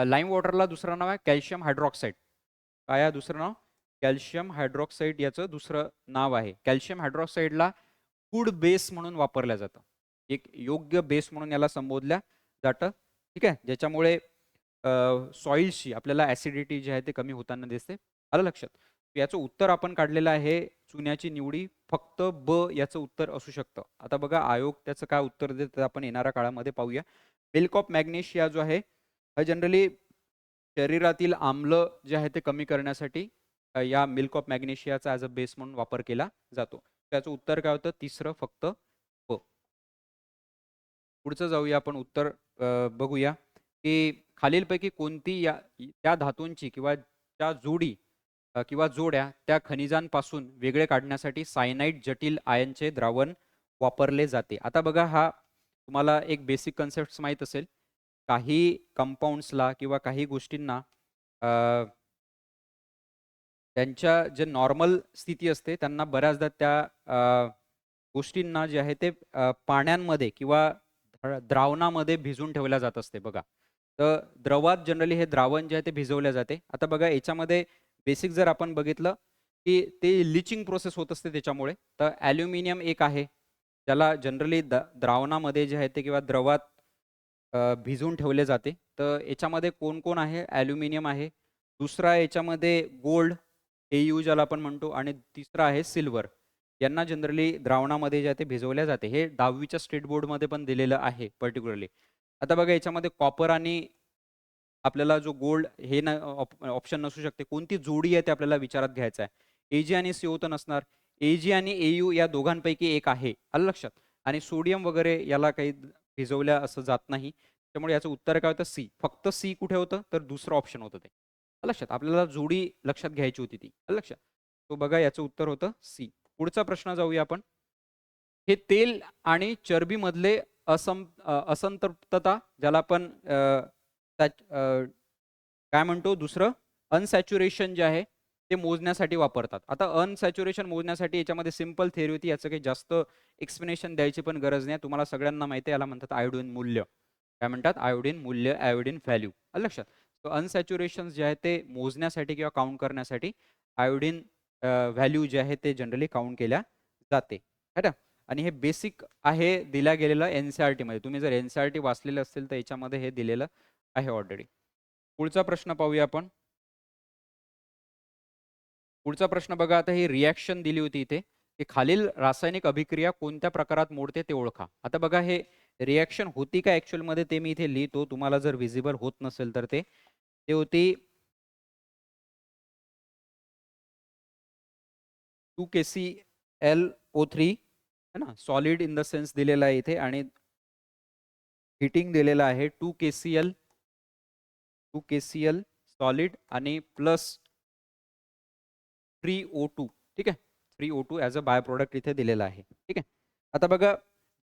लाईम वॉटरला दुसरं नाव आहे कॅल्शियम हायड्रॉक्साईड. काय आहे दुसरं नाव? कॅल्शियम हायड्रॉक्साईड याचं दुसरं नाव आहे. कॅल्शियम हायड्रॉक्साईडला गुड बेस म्हणून वापरलं जातं. एक योग्य बेस म्हणून याला संबोधल्या जातं. ठीक आहे. ज्याच्यामुळे सॉइल्सची आपल्याला ॲसिडिटी जी आहे ते कमी होताना दिसते. आलं लक्षात? याचं उत्तर आपण काढलेलं आहे चुन्याची निवडी फक्त ब याचं उत्तर असू शकतं. आता बघा आयोग त्याचं काय उत्तर देतं आपण येणाऱ्या काळामध्ये पाहूया. मिल्क ऑफ मॅग्नेशिया जो आहे हा जनरली शरीरातील आम्ल जे आहे ते कमी करण्यासाठी या मिल्क ऑफ मॅग्नेशियाचा ॲज अ बेस म्हणून वापर केला जातो. त्याचं उत्तर काय होतं? तिसरं फक्त ब. पुढचं जाऊया आपण उत्तर बघूया की खालीलपैकी कोणती त्या धातूंची किंवा त्या जोडी किंवा जोड्या त्या खनिजांपासून वेगळे काढण्यासाठी सायनाइड जटिल आयनचे द्रावण वापरले जाते. आता बघा हा तुम्हाला एक बेसिक कन्सेप्ट माहीत असेल. काही कंपाऊंड्सला किंवा काही गोष्टींना त्यांच्या जे नॉर्मल स्थिती असते त्यांना बऱ्याचदा त्या गोष्टींना जे आहे ते पाण्यामध्ये किंवा द्रावणामध्ये भिजवून ठेवल्या जात असते बघा. तर द्रवात जनरली हे द्रावण जे आहे ते भिजवल्या जाते. आता बघा याच्यामध्ये बेसिक जर आपण बघितलं की ते लिचिंग प्रोसेस होत असते त्याच्यामुळे. तर ॲल्युमिनियम एक आहे ज्याला जनरली द्रावणामध्ये जे आहे ते किंवा द्रवात भिजवून ठेवले जाते. तर याच्यामध्ये कोण आहे? ॲल्युमिनियम आहे. दुसरा याच्यामध्ये गोल्ड AU ज्याला आपण म्हणतो आणि तिसरा आहे सिल्वर. यांना जनरली द्रावणामध्ये जे आहे ते भिजवल्या जाते. हे 10वीच्या स्टेट बोर्डमध्ये पण दिलेलं आहे पर्टिक्युलरली. आता बघा याच्यामध्ये कॉपर आणि आपल्याला जो गोल्ड हे ना ऑप्शन नसू शकते. कोणती जोडी आहे ते आपल्याला विचारात घ्यायचं आहे. AG आणि CO तर नसणार. AG आणि AU या दोघांपैकी एक आहे. आलं लक्षात? आणि सोडियम वगैरे याला काही भिजवल्या असं जात नाही. त्यामुळे याचं उत्तर काय होतं? सी. फक्त सी कुठे होतं? तर दुसरं ऑप्शन होतं ते. आलं लक्षात? आपल्याला जोडी लक्षात घ्यायची होती ती. आलं लक्षात? तो बघा याचं उत्तर होतं सी. पुढचा प्रश्न जाऊया आपण. हे तेल आणि चरबीमधले असंतृप्तता ज्याला आपण काय म्हणतो दुसरं अनसॅच्युरेशन जे आहे ते मोजण्यासाठी वापरतात. आता अनसॅच्युरेशन मोजण्यासाठी याच्यामध्ये सिंपल थिअरी होती. याचं काही जास्त एक्सप्लेनेशन द्यायची पण गरज नाही. तुम्हाला सगळ्यांना माहिती आहे याला म्हणतात आयोडीन मूल्य. काय म्हणतात? आयोडीन मूल्य, आयोडीन व्हॅल्यू. आलं लक्षात? तर अनसॅच्युरेशन जे आहे ते मोजण्यासाठी किंवा काउंट करण्यासाठी आयोडीन व्हॅल्यू जे आहे ते जनरली काउंट केल्या जाते. है ना? आणि हे बेसिक आहे दिल्या गेलेलं NCERTमध्ये. तुम्ही जर NCERT वाचलेलं असेल तर याच्यामध्ये हे दिलेलं आहे ऑलरेडी. पुढचा प्रश्न पाहूया आपण. पुढचा प्रश्न बघा आता ही रिॲक्शन दिली होती इथे की खालील रासायनिक अभिक्रिया कोणत्या प्रकारात मोडते ते ओळखा. आता बघा हे रिॲक्शन होती का ॲक्च्युअलमध्ये ते मी इथे लिहितो. तुम्हाला जर व्हिजिबल होत नसेल तर ते होती 2KClO3 है ना. सॉलिड इन द सेन्स दिलेला आहे इथे आणि हीटिंग दिलेलं आहे 2KCl सॉलिड आणि प्लस 3O2. ठीक आहे. 3O2 as a bye product इथे दिलेलं आहे. ठीक आहे. आता बघा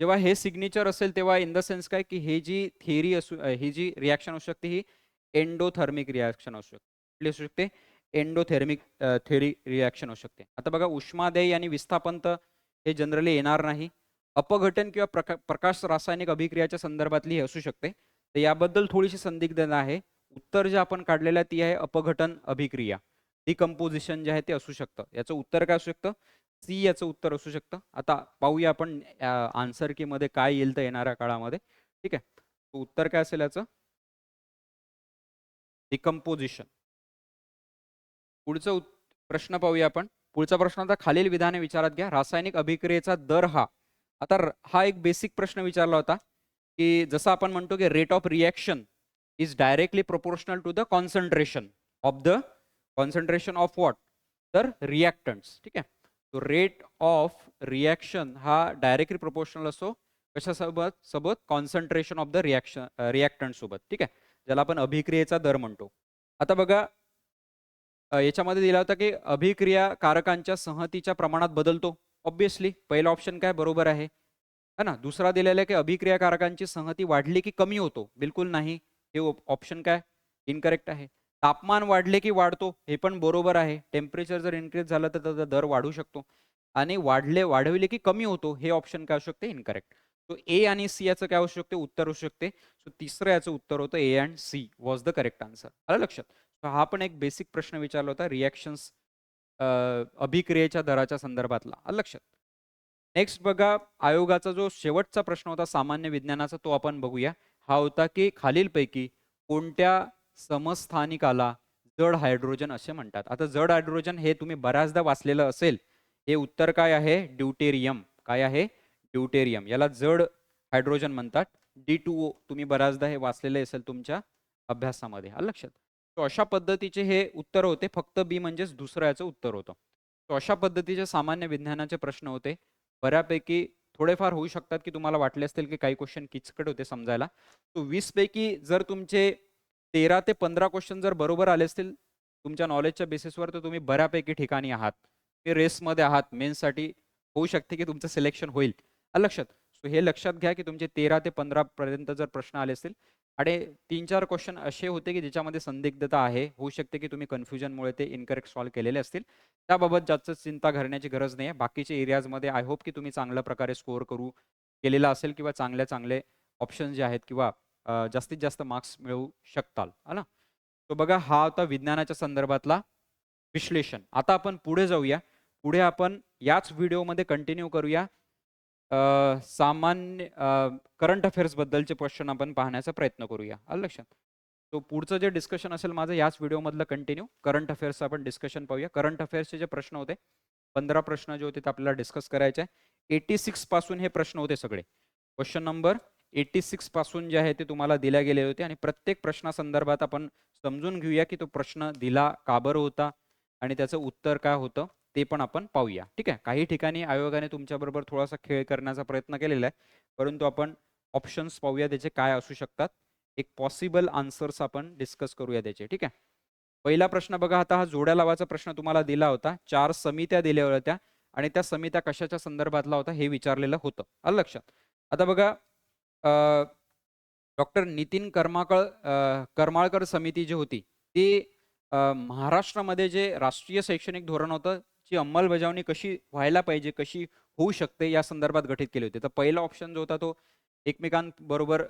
जेव्हा हे सिग्नेचर असेल तेव्हा इन द सेन्स काय की हे जी थिअरी ही जी रिॲक्शन असू शकते ही एंडोथर्मिक रिॲक्शन असू शकते. कुठली असू शकते? एंडोथर्मिक थिअरी रिॲक्शन असू शकते. आता बघा उष्मादेय आणि विस्थापन तर हे जनरली येणार नाही. अपघटन किंवा प्रकाश रासायनिक अभिक्रियाच्या संदर्भातली हे असू शकते. तर याबद्दल थोडीशी संदिग्धता आहे. उत्तर जे आपण काढलेलं आहे ती आहे अपघटन अभिक्रिया. डिकम्पोजिशन जे आहे ते असू शकतं. याचं उत्तर काय असू शकतं? सी याचं उत्तर असू शकतं. आता पाहूया आपण आन्सर की मध्ये काय येईल तर येणाऱ्या काळामध्ये. ठीक आहे. तो उत्तर काय असेल याचं? डिकम्पोजिशन. पुढचं प्रश्न पाहूया आपण. पुढचा प्रश्न आता खालील विधाने विचारात घ्या. रासायनिक अभिक्रियेचा दर हा. आता हा एक बेसिक प्रश्न विचारला होता की जसं आपण म्हणतो की rate of reaction is directly proportional to the concentration of what? तर रिॲक्टंट्स. ठीक आहे. तो रेट ऑफ रिॲक्शन हा डायरेक्टली प्रोपोर्शनल असतो कशासोबत? कॉन्सन्ट्रेशन ऑफ द रिॲक्टंट सोबत. ठीक आहे. ज्याला आपण अभिक्रियेचा दर म्हणतो. आता बघा याच्यामध्ये दिला होता की अभिक्रियाकारकांच्या संहतीच्या प्रमाणात बदलतो. ऑब्व्हियसली पहिला ऑप्शन काय बरोबर आहे है ना. दुसरा दिलेला आहे की अभिक्रियाकारकांची संहती वाढली की कमी होतो. बिलकुल नाही. हे ऑप्शन काय? इनकरेक्ट आहे. तापमान वाढले की वाढतो हे पण बरोबर आहे. टेम्परेचर जर इन्क्रीज झालं तर त्याचा दर वाढू शकतो. आणि वाढविले की कमी होतो हे ऑप्शन काय असू शकते? इनकरेक्ट. तो ए आणि सी याचं काय असू शकते? उत्तर असू शकते. सो तिसरं याचं उत्तर होतं A and C was the correct answer. आलं लक्षात? हा पण एक बेसिक प्रश्न विचारला होता रिॲक्शन्स अभिक्रियेच्या दराच्या संदर्भातला. आलं लक्षात? नेक्स्ट बघा, आयोगाचा जो शेवटचा प्रश्न होता सामान्य विज्ञानाचा, तो आपण बघूया. हा होता की खालीलपैकी कोणत्या समस्थानिकाला जड हायड्रोजन असे म्हणतात? आता जड हायड्रोजन हे तुम्ही बऱ्याचदा वाचलेलं असेल. हे उत्तर काय आहे? ड्यूटेरियम. काय आहे? ड्यूटेरियम. याला जड हायड्रोजन म्हणतात. D2O तुम्ही बऱ्याचदा हे वाचलेले असेल तुमच्या अभ्यासामध्ये. आलं लक्षात? तो अशा पद्धतीचे हे उत्तर होते. फक्त बी म्हणजेच दुसरं याचं उत्तर होतं. तो अशा पद्धतीचे सामान्य विज्ञानाचे प्रश्न होते. बऱ्यापैकी थोडेफार होऊ शकतात की तुम्हाला वाटले असतील की काही क्वेश्चन किचकट होते समजायला. तो 20 पैकी जर तुमचे 13 ते 15 क्वेश्चन जर बरोबर आले असतील तुमच्या नॉलेजच्या बेसिसवर, तर तुम्ही बऱ्यापैकी ठिकाणी आहात. ते रेसमध्ये आहात. मेन्ससाठी होऊ शकते की तुमचं सिलेक्शन होईल. आलं लक्षात? सो हे लक्षात घ्या की तुमचे 13 ते 15 पर्यंत जर प्रश्न आले असतील आणि 3-4 क्वेश्चन असे होते की ज्याच्यामध्ये संदिग्धता आहे. होऊ शकते की तुम्ही कन्फ्युजनमुळे ते इनकरेक्ट सॉल्व्ह केलेले असतील. त्याबाबत जास्त चिंता करण्याची गरज नाही आहे. बाकीचे एरियाजमध्ये आय होप की तुम्ही चांगल्या प्रकारे स्कोअर केलेला असेल किंवा चांगले ऑप्शन जे आहेत किंवा जास्तीत जास्त मार्क्स मिळवू शकताल. ना? तो बघा, हा होता विज्ञानाच्या संदर्भातला विश्लेषण. आता आपण पुढे जाऊया. पुढे आपण याच व्हिडिओमध्ये कंटिन्यू करूया. सामान्य करंट अफेअर्स बद्दलचे क्वेश्चन आपण पाहण्याचा प्रयत्न करूया. आलं लक्षात? तो पुढचं जे डिस्कशन असेल माझं याच व्हिडिओमधलं कंटिन्यू करंट अफेअर्सचं आपण डिस्कशन पाहूया. करंट अफेअर्सचे जे प्रश्न होते 15 प्रश्न जे होते ते आपल्याला डिस्कस करायचे आहे. 86 पासून हे प्रश्न होते सगळे. क्वेश्चन नंबर 86 पासून जे आहे ते तुम्हाला दिल्या गेले होते आणि प्रत्येक प्रश्नासंदर्भात आपण समजून घेऊया की तो प्रश्न दिला का बरं होता आणि त्याचं उत्तर काय होतं ते पण आपण पाहूया. ठीक आहे? काही ठिकाणी आयोगाने तुमच्याबरोबर थोडासा खेळ करण्याचा प्रयत्न केलेला आहे. परंतु आपण ऑप्शन्स पाहूया त्याचे काय असू शकतात. एक पॉसिबल आन्सर्स आपण डिस्कस करूया त्याचे. ठीक आहे? पहिला प्रश्न बघा, आता हा जोड्या लावाचा प्रश्न तुम्हाला दिला होता. 4 समित्या दिल्या होत्या आणि त्या समित्या कशाच्या संदर्भातला होता हे विचारलेलं होतं. आलं लक्षात? आता बघा, डॉक्टर नितीन करमाळकर समिती जी होती ती महाराष्ट्रामध्ये जे राष्ट्रीय शैक्षणिक धोरण होतं, ची अंमलबजावणी कशी व्हायला पाहिजे, कशी होऊ शकते या संदर्भात गठीत केले होते. तर पहिला ऑप्शन जो होता तो एकमेकांबरोबर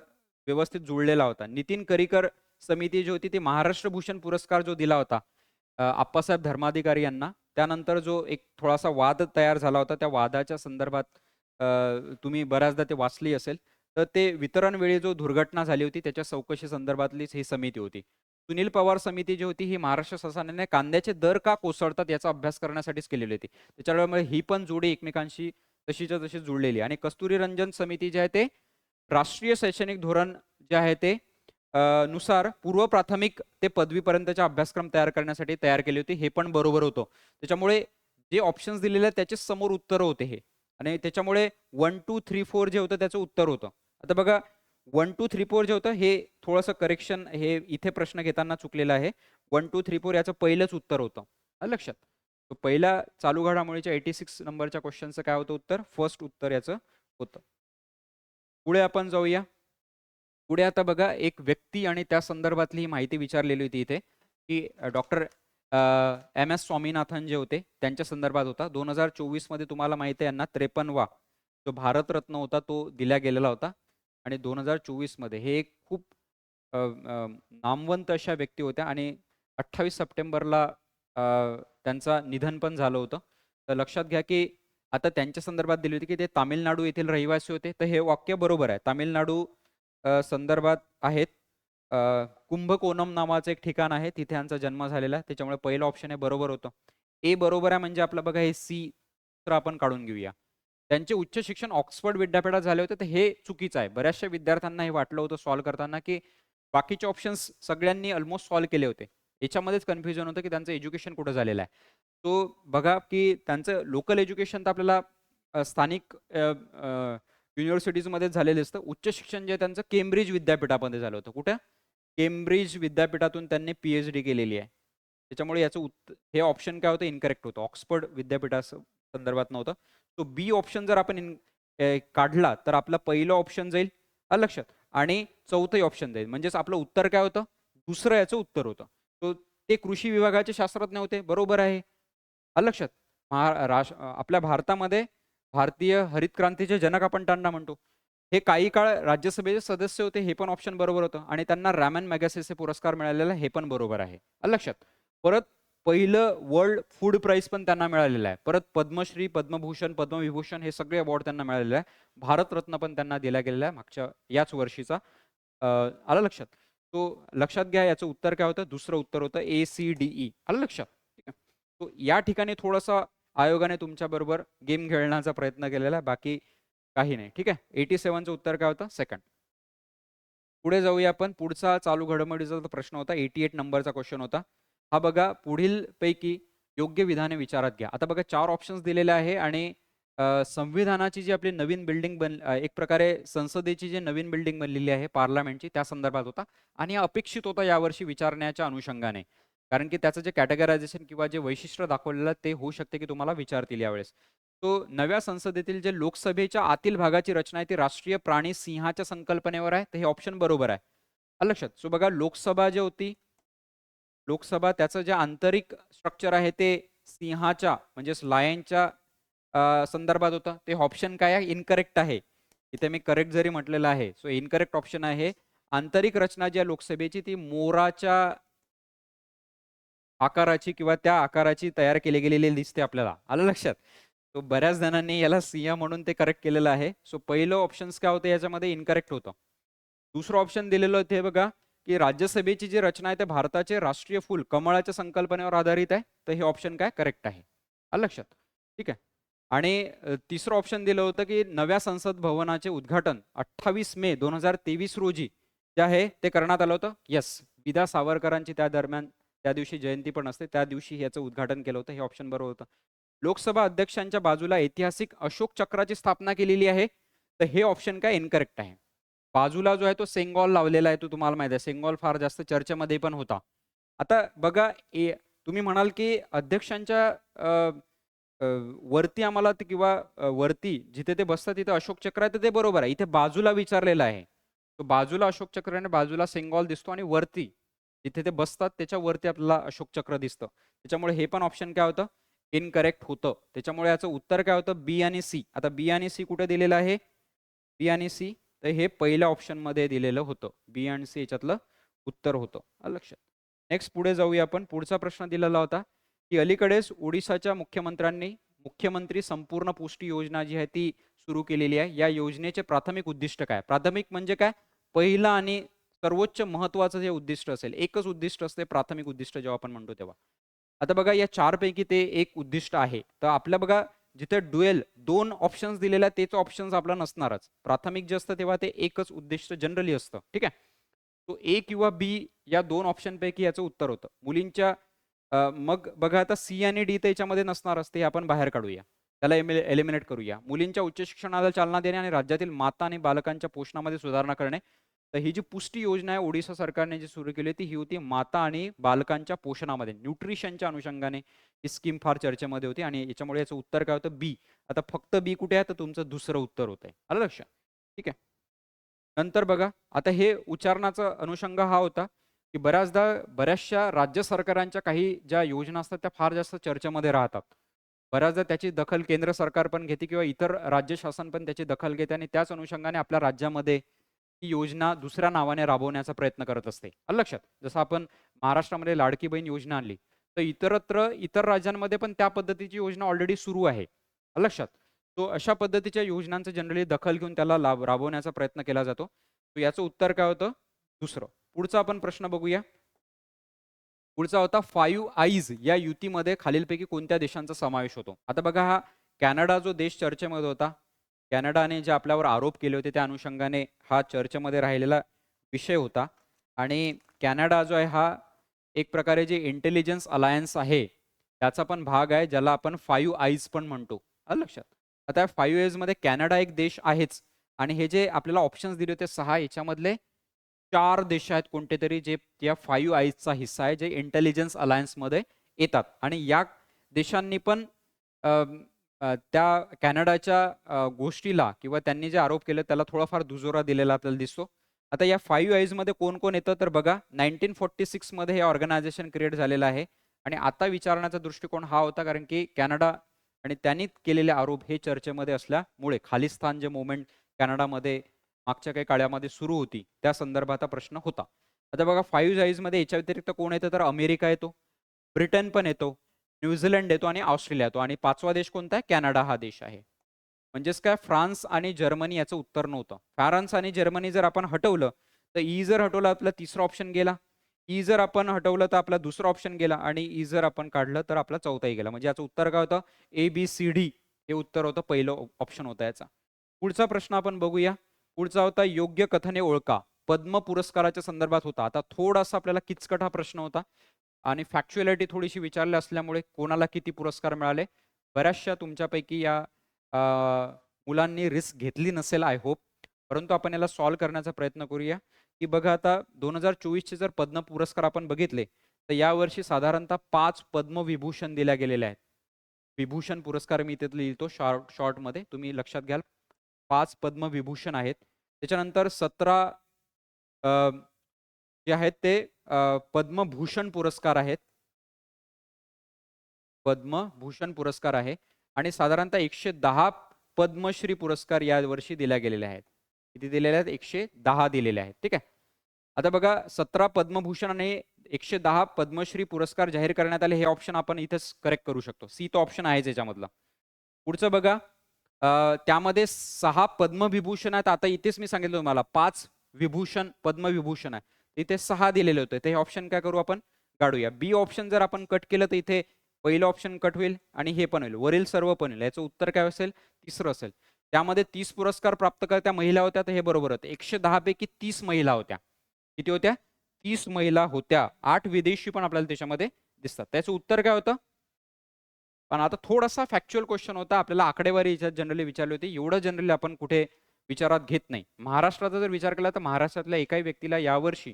व्यवस्थित जुळलेला होता. नितीन करिकर समिती जी होती ती महाराष्ट्र भूषण पुरस्कार जो दिला होता आप्पासाहेब धर्माधिकारी यांना, त्यानंतर जो एक थोडासा वाद तयार झाला होता, त्या वादाच्या संदर्भात तुम्ही बऱ्याचदा ते वाचली असेल. तर ते वितरण वेळी जो दुर्घटना झाली होती त्याच्या चौकशी संदर्भातलीच ही समिती होती. सुनील पवार समिती जी होती ही महाराष्ट्र शासनाने कांद्याचे दर का कोसळतात याचा अभ्यास करण्यासाठीच केलेली होती. त्याच्यामुळे ही पण जोडी एकमेकांशी तशीच्या तशी जुळलेली. आणि कस्तुरी रंजन समिती जी आहे ते राष्ट्रीय शैक्षणिक धोरण जे आहे ते नुसार पूर्व प्राथमिक ते पदवीपर्यंतचा अभ्यासक्रम तयार करण्यासाठी तयार केली होती. हे पण बरोबर होतं. त्याच्यामुळे जे ऑप्शन्स दिलेले आहेत त्याचे समोर उत्तर होते हे. आणि त्याच्यामुळे 1, 2, 3, 4 जे होतं त्याचं उत्तर होतं. आता बघा, 1, 2, 3, 4 जे होतं हे थोडंसं करेक्शन हे इथे प्रश्न घेताना चुकलेलं आहे. 1, 2, 3, 4 याचं पहिलंच उत्तर होतं. आलं लक्षात? तर पहिल्या चालू घडामोडीच्या 86 नंबरच्या क्वेश्चनचं काय होतं उत्तर? फर्स्ट उत्तर याचं होतं. पुढे आपण जाऊया. पुढे आता बघा, एक व्यक्ती आणि त्या संदर्भातली ही माहिती विचारलेली होती इथे, की डॉक्टर एम.एस. स्वामीनाथन जे होते त्यांच्या संदर्भात होता. 2024 मध्ये तुम्हाला माहिती आहे यांना 53वा जो भारतरत्न होता तो दिला गेलेला होता. आणि 2024 मध्ये हे एक खूप नामवंत अशा व्यक्ती होत्या आणि 28 सप्टेंबरला त्यांचा निधन पण झालं होतं. तर लक्षात घ्या की आता त्यांच्या संदर्भात दिली होती की ते तामिळनाडू येथील रहिवासी होते. तर हे वाक्य बरोबर आहे. तामिळनाडू संदर्भात आहेत. कुंभकोणम नावाचं एक ठिकाण आहे, तिथे यांचा जन्म झालेला आहे. त्याच्यामुळे पहिलं ऑप्शन हे बरोबर होतं. ए बरोबर आहे म्हणजे आपलं बघा हे सी तर आपण काढून घेऊया. त्यांचे उच्च शिक्षण ऑक्सफर्ड विद्यापीठात झाले होते, तर हे चुकीचं आहे. बऱ्याचशा विद्यार्थ्यांना हे वाटलं होतं सॉल्व्ह करताना की बाकीचे ऑप्शन्स सगळ्यांनी ऑलमोस्ट सॉल्व्ह केले होते. याच्यामध्येच कन्फ्युजन होतं की त्यांचं एज्युकेशन कुठं झालेलं आहे. तो बघा की त्यांचं लोकल एज्युकेशन तर आपल्याला स्थानिक युनिव्हर्सिटीजमध्येच झालेलं असतं. उच्च शिक्षण जे आहे त्यांचं केम्ब्रिज विद्यापीठामध्ये झालं होतं. कुठं? केम्ब्रिज विद्यापीठातून त्यांनी पी-एच-डी केलेली आहे. त्याच्यामुळे याचं हे ऑप्शन काय होतं? इनकरेक्ट होतं. ऑक्सफर्ड विद्यापीठा संदर्भात नव्हतं. तो बी ऑप्शन जर आपण काढला तर आपलं पहिलं ऑप्शन जाईल. आलं लक्षात? आणि चौथं ऑप्शन जाईल. म्हणजेच आपलं उत्तर काय होतं? दुसरं याचं उत्तर होतं. तो ते कृषी विभागाचे शास्त्रज्ञ होते. बरोबर आहे. आलं लक्षात? आपल्या भारतामध्ये भारतीय हरित क्रांतीचे जनक आपण त्यांना म्हणतो. हे काही काळ राज्यसभेचे सदस्य होते. हे पण ऑप्शन बरोबर होतं आणि त्यांना रॅमन मॅगसेसे पुरस्कार मिळालेला हे पण बरोबर आहे. आलं लक्षात? परत पहिलं वर्ल्ड फूड प्राइज पण त्यांना मिळालेलं आहे. परत पद्मश्री, पद्मभूषण, पद्मविभूषण हे सगळे अवॉर्ड त्यांना मिळालेले आहे. भारतरत्न पण त्यांना दिला गेलेला आहे मागच्या याच वर्षीचा. आलं लक्षात? तो लक्षात घ्या, याचं उत्तर काय होतं? दुसरं उत्तर होतं ACDE. आलं लक्षात? ठीक आहे. तो या ठिकाणी थोडासा आयोगाने तुमच्याबरोबर गेम खेळण्याचा प्रयत्न केलेला आहे, बाकी काही नाही. ठीक आहे. 87चं उत्तर काय होतं? सेकंड. पुढे जाऊया आपण. पुढचा चालू घडामोडीचा प्रश्न होता. 88 नंबरचा क्वेश्चन होता. हा बघा, पुढील पैकी योग्य विधाने विचारात घ्या. आता बघा 4 ऑप्शन्स दिलेले आहे आणि संविधानाची जी आपली नवीन बिल्डिंग एक प्रकारे संसदेची जी नवीन बिल्डिंग बनलेली आहे पार्लमेंटची, त्या संदर्भात होता आणि हा अपेक्षित होता यावर्षी विचारण्याच्या अनुषंगाने. कारण की त्याचं जे कॅटेगरायझेशन किंवा जे वैशिष्ट्य दाखवलेलं ते होऊ शकते की तुम्हाला विचारतील यावेळेस. तो नव्या संसदेतील जे लोकसभेच्या आतील भागाची रचना आहे ती राष्ट्रीय प्राणी सिंहाच्या संकल्पनेवर आहे, तर हे ऑप्शन बरोबर आहे. आलं लक्षात? सो बघा, लोकसभा जी होती, लोकसभा त्याचं जे आंतरिक स्ट्रक्चर आहे ते सिंहाच्या म्हणजेच लायनच्या संदर्भात होतं. ते ऑप्शन काय आहे? इनकरेक्ट आहे. इथे मी करेक्ट जरी म्हटलेलं आहे, सो इनकरेक्ट ऑप्शन आहे. आंतरिक रचना जी आहे लोकसभेची ती मोराच्या आकाराची किंवा त्या आकाराची तयार केली गेलेली दिसते आपल्याला. आलं लक्षात? तो बऱ्याच जणांनी याला सिंह म्हणून ते करेक्ट केलेलं आहे. सो पहिलं ऑप्शन्स काय होतं याच्यामध्ये? इनकरेक्ट होतं. दुसरं ऑप्शन दिलेलं होतं हे बघा, की राज्यसभेची जी रचना आहे ते भारताचे राष्ट्रीय फूल कमळाच्या संकल्पनेवर आधारित आहे. तर हे ऑप्शन काय? करेक्ट आहे. आलं लक्षात? ठीक आहे. आणि तिसरं ऑप्शन दिलं होतं, की नव्या संसद भवनाचे उद्घाटन 28 मे 2023 रोजी जे आहे ते करण्यात आलं होतं. येस, विदा सावरकरांची त्या दरम्यान त्या दिवशी जयंती पण असते. त्या दिवशी याचं उद्घाटन केलं होतं. हे ऑप्शन बरोबर होतं. लोकसभा अध्यक्षांच्या बाजूला ऐतिहासिक अशोक चक्राची स्थापना केलेली आहे. तर हे ऑप्शन काय? इनकरेक्ट आहे. बाजूला जो आहे तो सेंगॉल लावलेला आहे, तो तुम्हाला माहिती आहे. सेंगॉल फार जास्त चर्चेमध्ये पण होता. आता बघा, तुम्ही म्हणाल की अध्यक्षांच्या अ, अ, वरती आम्हाला किंवा वरती जिथे ते बसतात तिथे अशोक चक्र आहे, तर ते बरोबर आहे. इथे बाजूला विचारलेलं आहे. तो बाजूला अशोक चक्र आणि बाजूला सेंगॉल दिसतो आणि वरती जिथे ते बसतात त्याच्या वरती आपल्याला अशोक चक्र दिसतं. त्याच्यामुळे हे पण ऑप्शन काय होतं? इनकरेक्ट होतं. त्याच्यामुळे याचं उत्तर काय होतं? बी आणि सी. आता बी आणि सी कुठे दिलेलं आहे? बी आणि सी, तर हे पहिल्या ऑप्शनमध्ये दिलेलं होतं. बी आणि सी याच्यातलं उत्तर होतं. आलं लक्षात? नेक्स्ट पुढे जाऊया आपण. पुढचा प्रश्न दिलेला होता, की अलीकडेच ओडिशाच्या मुख्यमंत्र्यांनी मुख्यमंत्री संपूर्ण पुष्टी योजना जी आहे ती सुरू केलेली आहे. या योजनेचे प्राथमिक उद्दिष्ट काय? प्राथमिक म्हणजे काय? पहिलं आणि सर्वोच्च महत्त्वाचं जे उद्दिष्ट असेल, एकच उद्दिष्ट असते प्राथमिक उद्दिष्ट जेव्हा आपण म्हणतो तेव्हा. आता बघा, या 4 पैकी ते एक उद्दिष्ट आहे. तर आपल्या बघा, जिथे ड्युएल 2 ऑप्शन्स दिलेले आहेत तेच ऑप्शन्स आपला नसणारच. प्राथमिक जे असतं तेव्हा ते एकच उद्दिष्ट जनरली असतं. ठीक आहे. तो ए किंवा बी या 2 ऑप्शनपैकी याचं उत्तर होतं. मुलींच्या मग बघा, आता सी आणि डी तर याच्यामध्ये नसणारच, ते आपण बाहेर काढूया. त्याला एलिमिनेट करूया. मुलींच्या उच्च शिक्षणाला चालना देणे आणि राज्यातील माता आणि बालकांच्या पोषणामध्ये सुधारणा करणे. तर ही जी पुष्टी योजना आहे ओडिशा सरकारने जी सुरू केली होती, ही होती माता आणि बालकांच्या पोषणामध्ये न्यूट्रिशनच्या अनुषंगाने ही स्कीम फार चर्चेमध्ये होती आणि याच्यामुळे याचं उत्तर काय होतं? बी. आता फक्त बी कुठे आहे? तर तुमचं दुसरं उत्तर होतंय. आलं लक्षात? ठीक आहे. नंतर बघा, आता हे उच्चारणाचा अनुषंग हा होता, की बऱ्याचदा बऱ्याचशा राज्य सरकारांच्या काही ज्या योजना असतात त्या फार जास्त चर्चेमध्ये राहतात. बऱ्याचदा त्याची दखल केंद्र सरकार पण घेते किंवा इतर राज्य शासन पण त्याची दखल घेते आणि त्याच अनुषंगाने आपल्या राज्यामध्ये ही योजना दुसऱ्या नावाने राबवण्याचा प्रयत्न करत असते. आलं लक्षात? जसं आपण महाराष्ट्रामध्ये लाडकी बहीण योजना आणली, तर इतरत्र इतर राज्यांमध्ये पण त्या पद्धतीची योजना ऑलरेडी सुरू आहे. आलं लक्षात? तो अशा पद्धतीच्या योजनांचं जनरली दखल घेऊन त्याला राबवण्याचा प्रयत्न केला जातो. तर याचं उत्तर काय होतं? दुसरं. पुढचा आपण प्रश्न बघूया. पुढचा होता 5 आईज या युतीमध्ये खालीलपैकी कोणत्या देशांचा समावेश होतो? आता बघा, हा कॅनडा जो देश चर्चेमध्ये होता, कॅनडाने जे आपल्यावर आरोप केले होते त्या अनुषंगाने हा चर्चेमध्ये राहिलेला विषय होता आणि कॅनडा जो आहे हा एक प्रकारे जे इंटेलिजन्स अलायन्स आहे त्याचा पण भाग आहे, ज्याला आपण 5 आईज पण म्हणतो. आलं लक्षात? आता 5 आईजमध्ये कॅनडा एक देश आहेच आणि हे जे आपल्याला ऑप्शन्स दिले होते 6, याच्यामधले 4 देश आहेत कोणतेतरी जे या 5 आईजचा हिस्सा आहे, जे इंटेलिजन्स अलायन्समध्ये येतात आणि या देशांनी पण अ, त्या कॅनडाच्या गोष्टीला किंवा त्यांनी जे आरोप केले त्याला थोडाफार दुजोरा दिलेला आपल्याला दिसतो. आता या 5 आईजमध्ये कोण-कोण येतं तर बघा, 1946 मध्ये हे ऑर्गनायझेशन क्रिएट झालेलं आहे आणि आता विचारण्याचा दृष्टिकोन हा होता कारण की कॅनडा आणि त्यांनी केलेले आरोप हे चर्चेमध्ये असल्यामुळे खालिस्तान जे मूव्हमेंट कॅनडामध्ये मागच्या काही काळामध्ये सुरू होती त्या संदर्भाचा प्रश्न होता. आता बघा, 5 आईजमध्ये याच्या व्यतिरिक्त कोण येतं तर अमेरिका येतो. ब्रिटन पण येतो, न्यूझीलंड येतो आणि ऑस्ट्रेलिया येतो आणि 5वा देश कोणता आहे? कॅनडा हा देश आहे. म्हणजेच काय, फ्रान्स आणि जर्मनी याचं उत्तर नव्हतं. फ्रान्स आणि जर्मनी जर आपण हटवलं तर ई जर हटवलं आपला तिसरा ऑप्शन गेला. ई जर आपण हटवलं तर आपला दुसरा ऑप्शन गेला आणि ई जर आपण काढलं तर आपला चौथाही गेला. म्हणजे याचं उत्तर काय होतं? ABCD हे उत्तर होतं, पहिलं ऑप्शन होतं याचा. पुढचा प्रश्न आपण बघूया. पुढचा होता योग्य कथने ओळखा. पद्म पुरस्काराच्या संदर्भात होता. आता थोडासा आपल्याला किचकट हा प्रश्न होता आणि फॅक्च्युअलिटी थोडीशी विचारली असल्यामुळे कोणाला किती पुरस्कार मिळाले, बऱ्याचशा तुमच्यापैकी या मुलांनी रिस्क घेतली नसेल आय होप. परंतु आपण याला सॉल्व्ह करण्याचा प्रयत्न करूया. की बघा, आता 2024 चे जर पद्म पुरस्कार आपण बघितले तर यावर्षी साधारणतः 5 पद्मविभूषण दिल्या गेलेले आहेत. विभूषण पुरस्कार मी इथे लिहितो शॉर्टमध्ये, तुम्ही लक्षात घ्याल. 5 पद्मविभूषण आहेत. त्याच्यानंतर 17 जे आहेत ते पद्मभूषण पुरस्कार आहेत. पद्मभूषण पुरस्कार आहे आणि साधारणतः 110 पद्मश्री पुरस्कार यावर्षी दिल्या गेलेले आहेत. किती दिलेले आहेत? 110 दिलेले आहेत. ठीक आहे. आता बघा, 17 पद्मभूषण आणि 110 पद्मश्री पुरस्कार जाहीर करण्यात आले. हे ऑप्शन आपण इथेच करेक्ट करू शकतो. सी तो ऑप्शन आहेच याच्यामधला. पुढचं बघा, त्यामध्ये 6 पद्मविभूषण आहेत. आता इथेच मी सांगितलं तुम्हाला 5 विभूषण पद्मविभूषण आहे. इथे 6 दिलेले होते. तर हे ऑप्शन काय करू आपण? काढूया. बी ऑप्शन जर आपण कट केलं तर इथे पहिलं ऑप्शन कट होईल आणि हे पण होईल. वरील सर्व पण होईल. याचं उत्तर काय असेल? तिसरं असेल. त्यामध्ये 30 पुरस्कार प्राप्तकर्त्या महिला होत्या, तर हे बरोबर होतं. 110 पैकी 30 महिला होत्या. किती होत्या? 30 महिला होत्या. 8 विदेशी पण आपल्याला त्याच्यामध्ये दिसतात. त्याचं उत्तर काय होतं? पण आता थोडासा फॅक्च्युअल क्वेश्चन होता. आपल्याला आकडेवारी याच्यात जनरली विचारली होती. एवढं जनरली आपण कुठे विचारात घेत नाही. महाराष्ट्राचा जर विचार केला तर महाराष्ट्रातल्या एकाही व्यक्तीला यावर्षी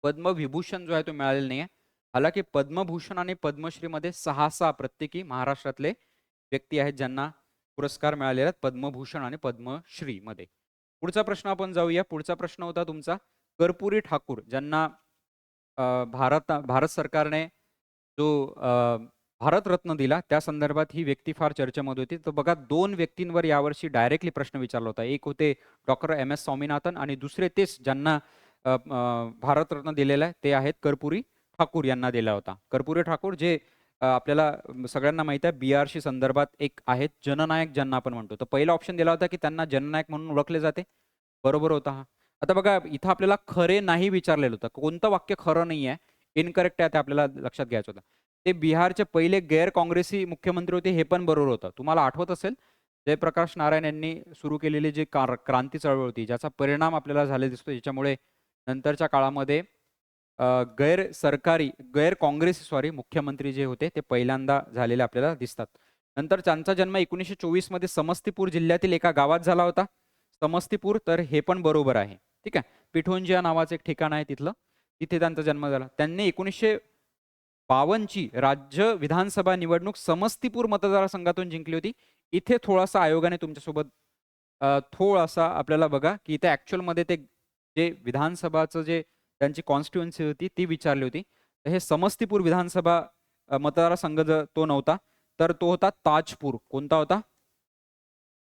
पद्मविभूषण जो आहे तो मिळालेला नाही आहे. हालाकी पद्मभूषण आणि पद्मश्रीमध्ये 6 प्रत्येकी महाराष्ट्रातले व्यक्ती आहेत ज्यांना पुरस्कार मिळालेले आहेत पद्मभूषण आणि पद्मश्री मध्ये. पुढचा प्रश्न आपण जाऊया. पुढचा प्रश्न होता तुमचा कर्पूरी ठाकूर, ज्यांना भारत सरकारने जो भारतरत्न दिला त्या संदर्भात ही व्यक्ती फार चर्चेमध्ये होती. तर बघा, 2 व्यक्तींवर यावर्षी डायरेक्टली प्रश्न विचारला होता. एक होते डॉक्टर MS स्वामीनाथन आणि दुसरे तेच ज्यांना भारतरत्न दिलेला आहे ते आहेत कर्पूरी ठाकूर यांना दिला होता. कर्पूरी ठाकूर जे आपल्याला सगळ्यांना माहिती आहे BRC संदर्भात एक आहेत जननायक ज्यांना आपण म्हणतो. तर पहिला ऑप्शन दिला होता की त्यांना जननायक म्हणून ओळखले जाते. बरोबर होता हा. आता बघा, इथं आपल्याला खरे नाही विचारलेलं होतं. कोणतं वाक्य खरं नाही आहे, इनकरेक्ट आहे, ते आपल्याला लक्षात घ्यायचं होतं. ते बिहारचे पहिले गैर काँग्रेसी मुख्यमंत्री होते, हे पण बरोबर होतं. तुम्हाला आठवत असेल जयप्रकाश नारायण यांनी सुरू केलेली जी क्रांती चळवळ होती, ज्याचा परिणाम आपल्याला झाले दिसतो, ज्याच्यामुळे नंतरच्या काळामध्ये गैर काँग्रेसी मुख्यमंत्री जे होते ते पहिल्यांदा झालेले आपल्याला दिसतात. नंतर त्यांचा जन्म 1924 मध्ये समस्तीपूर जिल्ह्यातील एका गावात झाला होता. समस्तीपूर, तर हे पण बरोबर आहे. ठीक आहे. पिठोंजिया नावाचं एक ठिकाण आहे तिथलं, तिथे त्यांचा जन्म झाला. त्यांनी 1952 ची राज्य विधानसभा निवडणूक समस्तीपूर मतदारसंघातून जिंकली होती. इथे थोडासा आयोगाने तुमच्यासोबत थोडासा आपल्याला बघा की इथे ॲक्च्युअलमध्ये ते जे विधानसभाचं जे त्यांची कॉन्स्टिट्युएन्सी होती ती विचारली होती. तर हे समस्तीपूर विधानसभा मतदारसंघ तो नव्हता, तर तो होता ताजपूर. कोणता होता?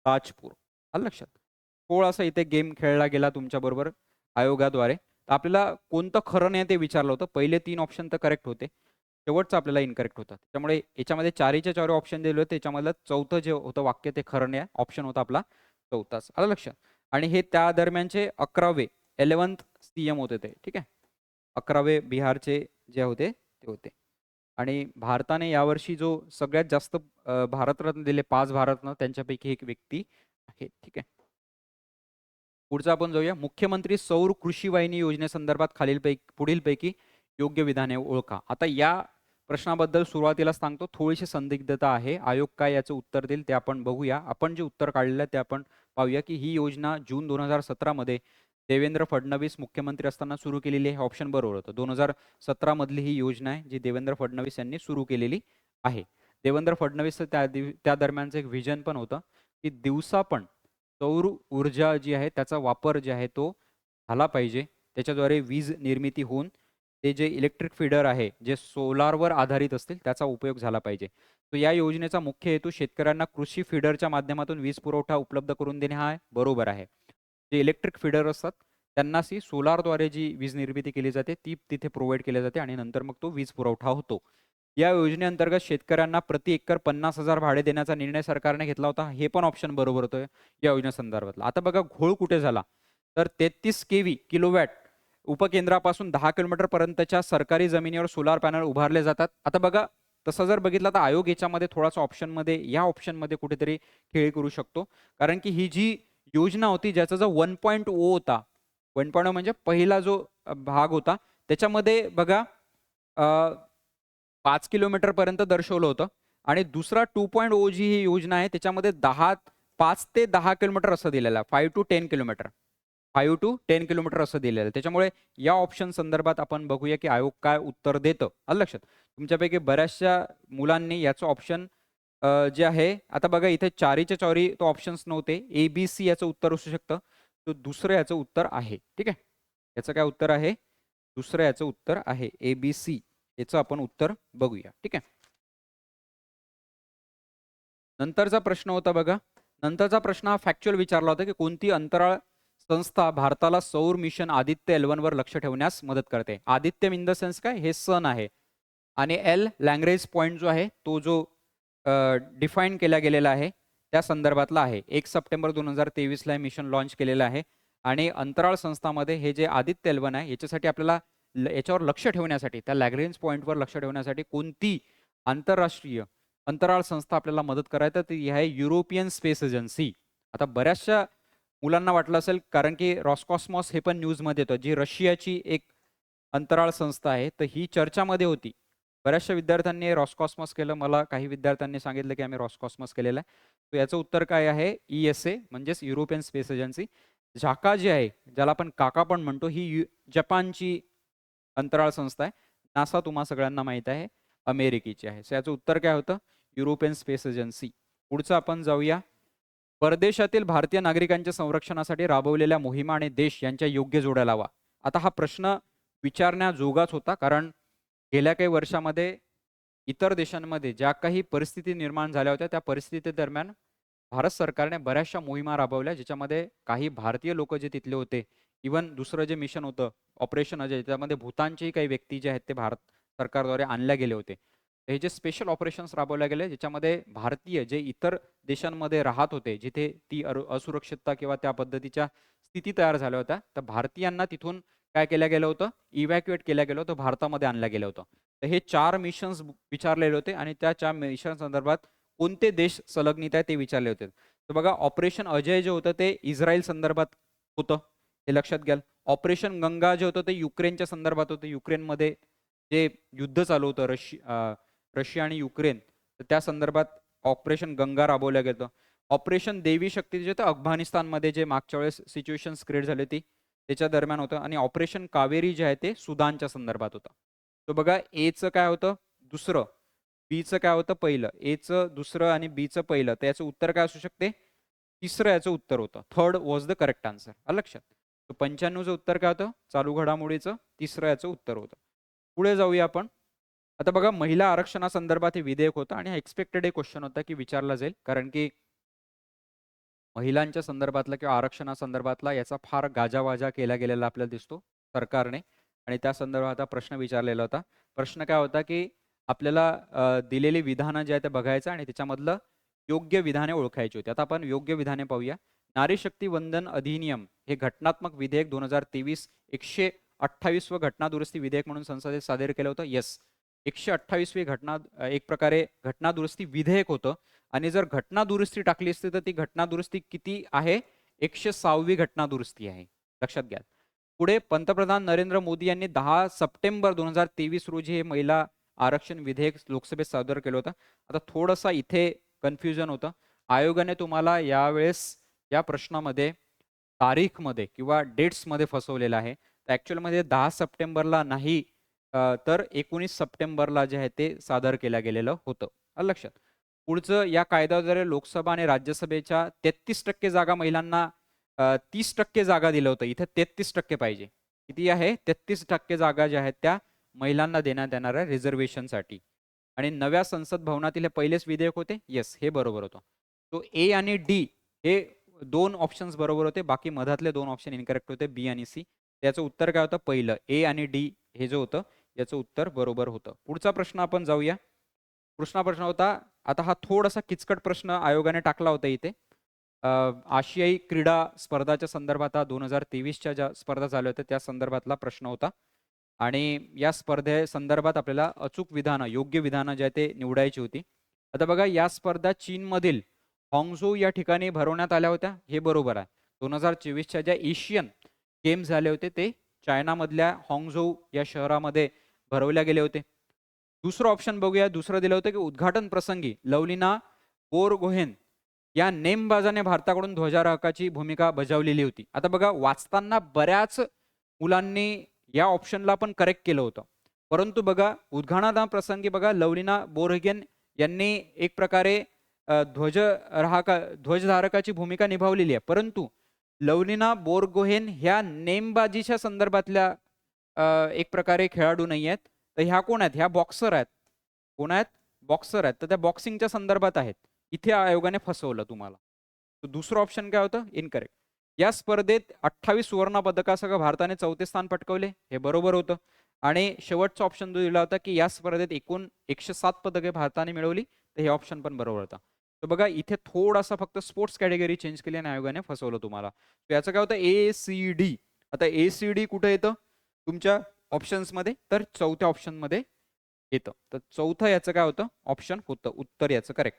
ताजपूर. आलं लक्षात? थोडासा इथे गेम खेळला गेला तुमच्याबरोबर आयोगाद्वारे. तर आपल्याला कोणतं खरं नाही ते विचारलं होतं. पहिले 3 ऑप्शन तर करेक्ट होते. शेवटचं आपल्याला इनकरेक्ट होतं. त्यामुळे याच्यामध्ये 4च्या 4 ऑप्शन दिले होते. त्याच्यामधलं चौथं जे होतं वाक्य ते खरं नाही. ऑप्शन होता आपला चौथाच. आलं लक्षात? आणि हे त्या दरम्यानचे 11वे 11th CM होते ते. ठीक आहे. 11वे बिहारचे जे होते ते होते. आणि भारताने यावर्षी जो सगळ्यात जास्त भारतरत्न दिले, 5 भारतरत्न, त्यांच्यापैकी एक व्यक्ती आहे. ठीक आहे. पुढचा आपण जाऊया. मुख्यमंत्री सौर कृषी वाहिनी योजनेसंदर्भात पुढीलपैकी योग्य विधाने ओळखा. आता या प्रश्नाबद्दल सुरुवातीला सांगतो, थोडीशी संदिग्धता आहे. आयोग काय याचं उत्तर देईल ते आपण बघूया. आपण जे उत्तर काढलेलं आहे ते आपण पाहूया की ही योजना जून 2017 मध्ये देवेंद्र फडणवीस मुख्यमंत्री असताना सुरू केलेली आहे. ऑप्शन बरोबर होतं. 2017 मधली ही योजना आहे जी देवेंद्र फडणवीस यांनी सुरू केलेली आहे. देवेंद्र फडणवीस त्या दरम्यानचं एक व्हिजन पण होतं की दिवसा पण सौर ऊर्जा जी आहे त्याचा वापर जे आहे तो झाला पाहिजे. त्याच्याद्वारे वीज निर्मिती होऊन ते जे इलेक्ट्रिक फीडर आहे, जे सोलारवर आधारित असतील, त्याचा उपयोग झाला पाहिजे. तर या योजनेचा मुख्य हेतू शेतकऱ्यांना कृषी फीडरच्या माध्यमातून वीज पुरवठा उपलब्ध करून देणे हा आहे. बरोबर आहे. जे इलेक्ट्रिक फीडर असतात त्यांनाच ही सोलारद्वारे जी वीज निर्मिती केली जाते ती तिथे प्रोव्हाइड केली जाते आणि नंतर मग तो वीज पुरवठा होतो. या योजनेअंतर्गत शेतकऱ्यांना प्रति एकर 50,000 भाडे देण्याचा निर्णय सरकारने घेतला होता. हे पण ऑप्शन बरोबर होतं या योजनेसंदर्भातला. आता बघा घोळ कुठे झाला? तर 33 केव्ही किलोवॅट उपकेंद्रापासून 10 किलोमीटर पर्यंतच्या सरकारी जमिनीवर सोलार पॅनल उभारले जातात. आता बघा तसं जर बघितलं तर आयोग याच्यामध्ये थोडासा या ऑप्शनमध्ये कुठेतरी खेळ करू शकतो. कारण की ही जी योजना होती ज्याचा जो 1.0 होता, 1.0 म्हणजे पहिला जो भाग होता त्याच्यामध्ये बघा 5 किलोमीटरपर्यंत दर्शवलं होतं आणि दुसरा 2.0 जी ही योजना आहे त्याच्यामध्ये 5 ते 10 किलोमीटर असं दिलेलं आहे. 5 to 10 किलोमीटर. 5 to 10 किलोमीटर असं दिलेलं आहे. त्याच्यामुळे या ऑप्शन संदर्भात आपण बघूया की आयोग काय उत्तर देतं. आलं लक्षात? तुमच्यापैकी बऱ्याचशा मुलांनी याचं ऑप्शन जे आहे आता बघा इथे चारीच्या चारी तो ऑप्शन्स नव्हते. ए-बी-सी याचं उत्तर असू शकतं. तर दुसरं याचं उत्तर आहे. ठीक आहे? याचं काय उत्तर आहे? दुसरं याचं उत्तर आहे ए-बी-सी. याचं आपण उत्तर बघूया. ठीक आहे? नंतरचा प्रश्न होता बघा. नंतरचा प्रश्न हा फॅक्च्युअल विचारला होता की कोणती अंतराळ संस्था भारताला सौर मिशन आदित्य L1 वर लक्ष ठेवण्यास मदत करते. आदित्य इन द सेन्स काय? हे सन आहे आणि एल लँग्रेज पॉइंट जो आहे तो जो डिफाईन केला गेलेला आहे त्या संदर्भातला आहे. 1 सप्टेंबर 2023 ला हे मिशन लॉन्च केलेलं आहे आणि अंतराळ संस्थामध्ये हे जे आदित्य L1 आहे याच्यासाठी आपल्याला याच्यावर लक्ष ठेवण्यासाठी त्या लॅग्रेंज पॉइंटवर लक्ष ठेवण्यासाठी कोणती आंतरराष्ट्रीय अंतराळ संस्था आपल्याला मदत करायचं ती आहे युरोपियन स्पेस एजन्सी. आता बऱ्याचशा मुलांना वाटलं असेल कारण की रॉसकॉस्मॉस हे पण न्यूजमध्ये येतं जी रशियाची एक अंतराळ संस्था आहे तर ही चर्चामध्ये होती. बऱ्याचशा विद्यार्थ्यांनी रॉसकॉस्मॉस केलं. मला काही विद्यार्थ्यांनी सांगितलं की आम्ही रॉसकॉस्मॉस केलेलं आहे. तर याचं उत्तर काय आहे? ESA म्हणजेच युरोपियन स्पेस एजन्सी. झाका जी आहे ज्याला आपण काका पण म्हणतो ही जपानची अंतराळ संस्था आहे. नासा तुम्हा सगळ्यांना माहित आहे अमेरिकेची आहे. सो याचं उत्तर काय होतं? European space agency. पुढचं आपण जाऊया. परदेशातील भारतीय नागरिकांच्या संरक्षणासाठी राबवलेल्या मोहिमा आणि देश यांच्या योग्य जोड्या लावा. आता हा प्रश्न विचारण्याजोगाच होता कारण गेल्या काही वर्षामध्ये इतर देशांमध्ये ज्या काही परिस्थिती निर्माण झाल्या होत्या त्या परिस्थिती दरम्यान भारत सरकारने बऱ्याचशा मोहिमा राबवल्या ज्याच्यामध्ये काही भारतीय लोक जे तिथले होते इवन दुसरं जे मिशन होतं ऑपरेशन अजय त्यामध्ये भूतानचेही काही व्यक्ती जे आहेत ते भारत सरकारद्वारे आणल्या गेले होते. हे जे स्पेशल ऑपरेशन्स राबवले गेले ज्याच्यामध्ये भारतीय जे इतर देशांमध्ये राहत होते जिथे ती असुरक्षितता किंवा त्या पद्धतीच्या स्थिती तयार झाल्या होत्या तर भारतीयांना तिथून काय केलं गेलं होतं? इव्हॅक्युएट केलं गेलं होतं, भारतामध्ये आणलं गेलं होतं. तर हे 4 मिशन्स विचारलेले होते आणि त्या 4 मिशन संदर्भात कोणते देश संलग्नित आहे ते विचारले होते. तर बघा ऑपरेशन अजय जे होतं ते इस्रायल संदर्भात होतं. हे लक्षात घ्याल. ऑपरेशन गंगा जे होतं ते युक्रेनच्या संदर्भात होतं. युक्रेनमध्ये जे युद्ध चालू होतं रशिया आणि युक्रेन तर त्या संदर्भात ऑपरेशन गंगा राबवलं गेलं. ऑपरेशन देवी शक्ती जे होतं अफगाणिस्तानमध्ये जे मागच्या वेळेस सिच्युएशन्स क्रिएट झाली होती त्याच्या दरम्यान होतं आणि ऑपरेशन कावेरी जे आहे ते सुदानच्या संदर्भात होतं. तो बघा एचं काय होतं? दुसरं. बीचं काय होतं? पहिलं. एचं दुसरं आणि बीचं पहिलं. तर याचं उत्तर काय असू शकते? तिसरं याचं उत्तर होतं. Third was the correct answer. आलं लक्षात? तर 95चं उत्तर काय होतं? चालू घडामोडीचं तिसरं याचं उत्तर होतं. पुढे जाऊया आपण. आता बघा महिला आरक्षणासंदर्भात हे विधेयक होतं आणि हा एक्सपेक्टेड एक क्वेश्चन होता की विचारला जाईल कारण की महिलांच्या संदर्भातला किंवा आरक्षणासंदर्भातला याचा फार गाजावाजा केला गेलेला आपल्याला दिसतो सरकारने आणि त्या संदर्भात हा प्रश्न विचारलेला होता. प्रश्न काय होता की आपल्याला दिलेली विधानं जे आहे ते बघायचं आणि त्याच्यामधलं योग्य विधाने ओळखायची होती. आता आपण योग्य विधाने पाहूया. नारी शक्ती वंदन अधिनियम हे घटनात्मक विधेयक 2023 128व घटना दुरुस्ती विधेयक म्हणून संसदेत सादर केलं होतं. येस, 128वी घटना एक प्रकारे घटना दुरुस्ती विधेयक होतं आणि जर घटना दुरुस्ती टाकली असती तर ती घटना दुरुस्ती किती आहे? 106वी घटना दुरुस्ती आहे. लक्षात घ्या. पुढे पंतप्रधान नरेंद्र मोदी यांनी 10 सप्टेंबर 2023 रोजी हे महिला आरक्षण विधेयक लोकसभेत सादर केलं होतं. आता थोडंसं इथे कन्फ्युजन होतं. आयोगाने तुम्हाला यावेळेस या प्रश्नामध्ये तारीखमध्ये किंवा डेट्समध्ये फसवलेलं आहे. तर ॲक्च्युअलमध्ये 10 सप्टेंबरला नाही तर 19 सप्टेंबरला जे आहे ते सादर केलं गेलेलं होतं. आलं लक्षात? पुढचं या कायद्याद्वारे लोकसभा आणि राज्यसभेच्या 33% जागा महिलांना 30% जागा दिलं होतं. इथे 33% पाहिजे. किती आहे? 33% जागा ज्या आहेत त्या महिलांना देण्यात येणार आहे रिझर्व्हेशनसाठी. आणि नव्या संसद भवनातील हे पहिलेच विधेयक होते? येस, हे बरोबर होतं. तो ए आणि डी हे 2 ऑप्शन्स बरोबर होते, बाकी मधातले 2 ऑप्शन इनकरेक्ट होते, बी आणि सी. त्याचं उत्तर काय होतं? पहिलं ए आणि डी हे जे होतं याचं उत्तर बरोबर होतं. पुढचा प्रश्न आपण जाऊया. पुढचा प्रश्न होता, आता हा थोडासा किचकट प्रश्न आयोगाने टाकला होता इथे. आशियाई क्रीडा स्पर्धाच्या संदर्भात 2023च्या ज्या स्पर्धा झाल्या होत्या त्या संदर्भातला प्रश्न होता. आणि या स्पर्धेसंदर्भात आपल्याला अचूक विधानं, योग्य विधानं जे आहे ते निवडायची होती. आता बघा, या स्पर्धा चीनमधील हाँगझोऊ या ठिकाणी भरवण्यात आल्या होत्या, हे बरोबर आहे. 2024च्या ज्या एशियन गेम्स झाले होते ते चायनामधल्या हाँगझोऊ या शहरामध्ये भरवल्या गेले होते. दुसरं ऑप्शन बघूया. दुसरं दिलं होतं की उद्घाटन प्रसंगी लवलीना बोरगोहेन या नेमबाजाने भारताकडून ध्वजारोहकाची भूमिका बजावलेली होती. आता बघा, वाचताना बऱ्याच मुलांनी या ऑप्शनला पण करेक्ट केलं होतं. परंतु बघा, उद्घाटना प्रसंगी बघा लवलीना बोरगोहेन यांनी एक प्रकारे ध्वजधारकाची भूमिका निभावलेली आहे. परंतु लवलीना बोरगोहेन ह्या नेमबाजीच्या संदर्भातल्या एक प्रकारे खेळाडू नाही आहेत. तर ह्या कोण आहेत? ह्या बॉक्सर आहेत. कोण आहेत? बॉक्सर आहेत. तर त्या बॉक्सिंगच्या संदर्भात आहेत. इथे आयोगाने फसवलं तुम्हाला. तर दुसरं ऑप्शन काय होतं? इनकरेक्ट. या स्पर्धेत 28 सुवर्ण पदकासह भारताने 4थे स्थान पटकावले, हे बरोबर होतं. आणि शेवटचा ऑप्शन जो दिला होता की या स्पर्धेत एकूण 107 पदके भारताने मिळवली, तर हे ऑप्शन पण बरोबर होतं. तर बघा, इथे थोडासा फक्त स्पोर्ट्स कॅटेगरी चेंज केली आणि आयोगाने फसवलं तुम्हाला. तर याचं काय होतं? ACD. आता ACD कुठे येतं तुमच्या ऑप्शन्समध्ये? तर 4थ्या ऑप्शनमध्ये येतं. तर चौथं याचं काय होतं? ऑप्शन होतं उत्तर याचं करेक्ट.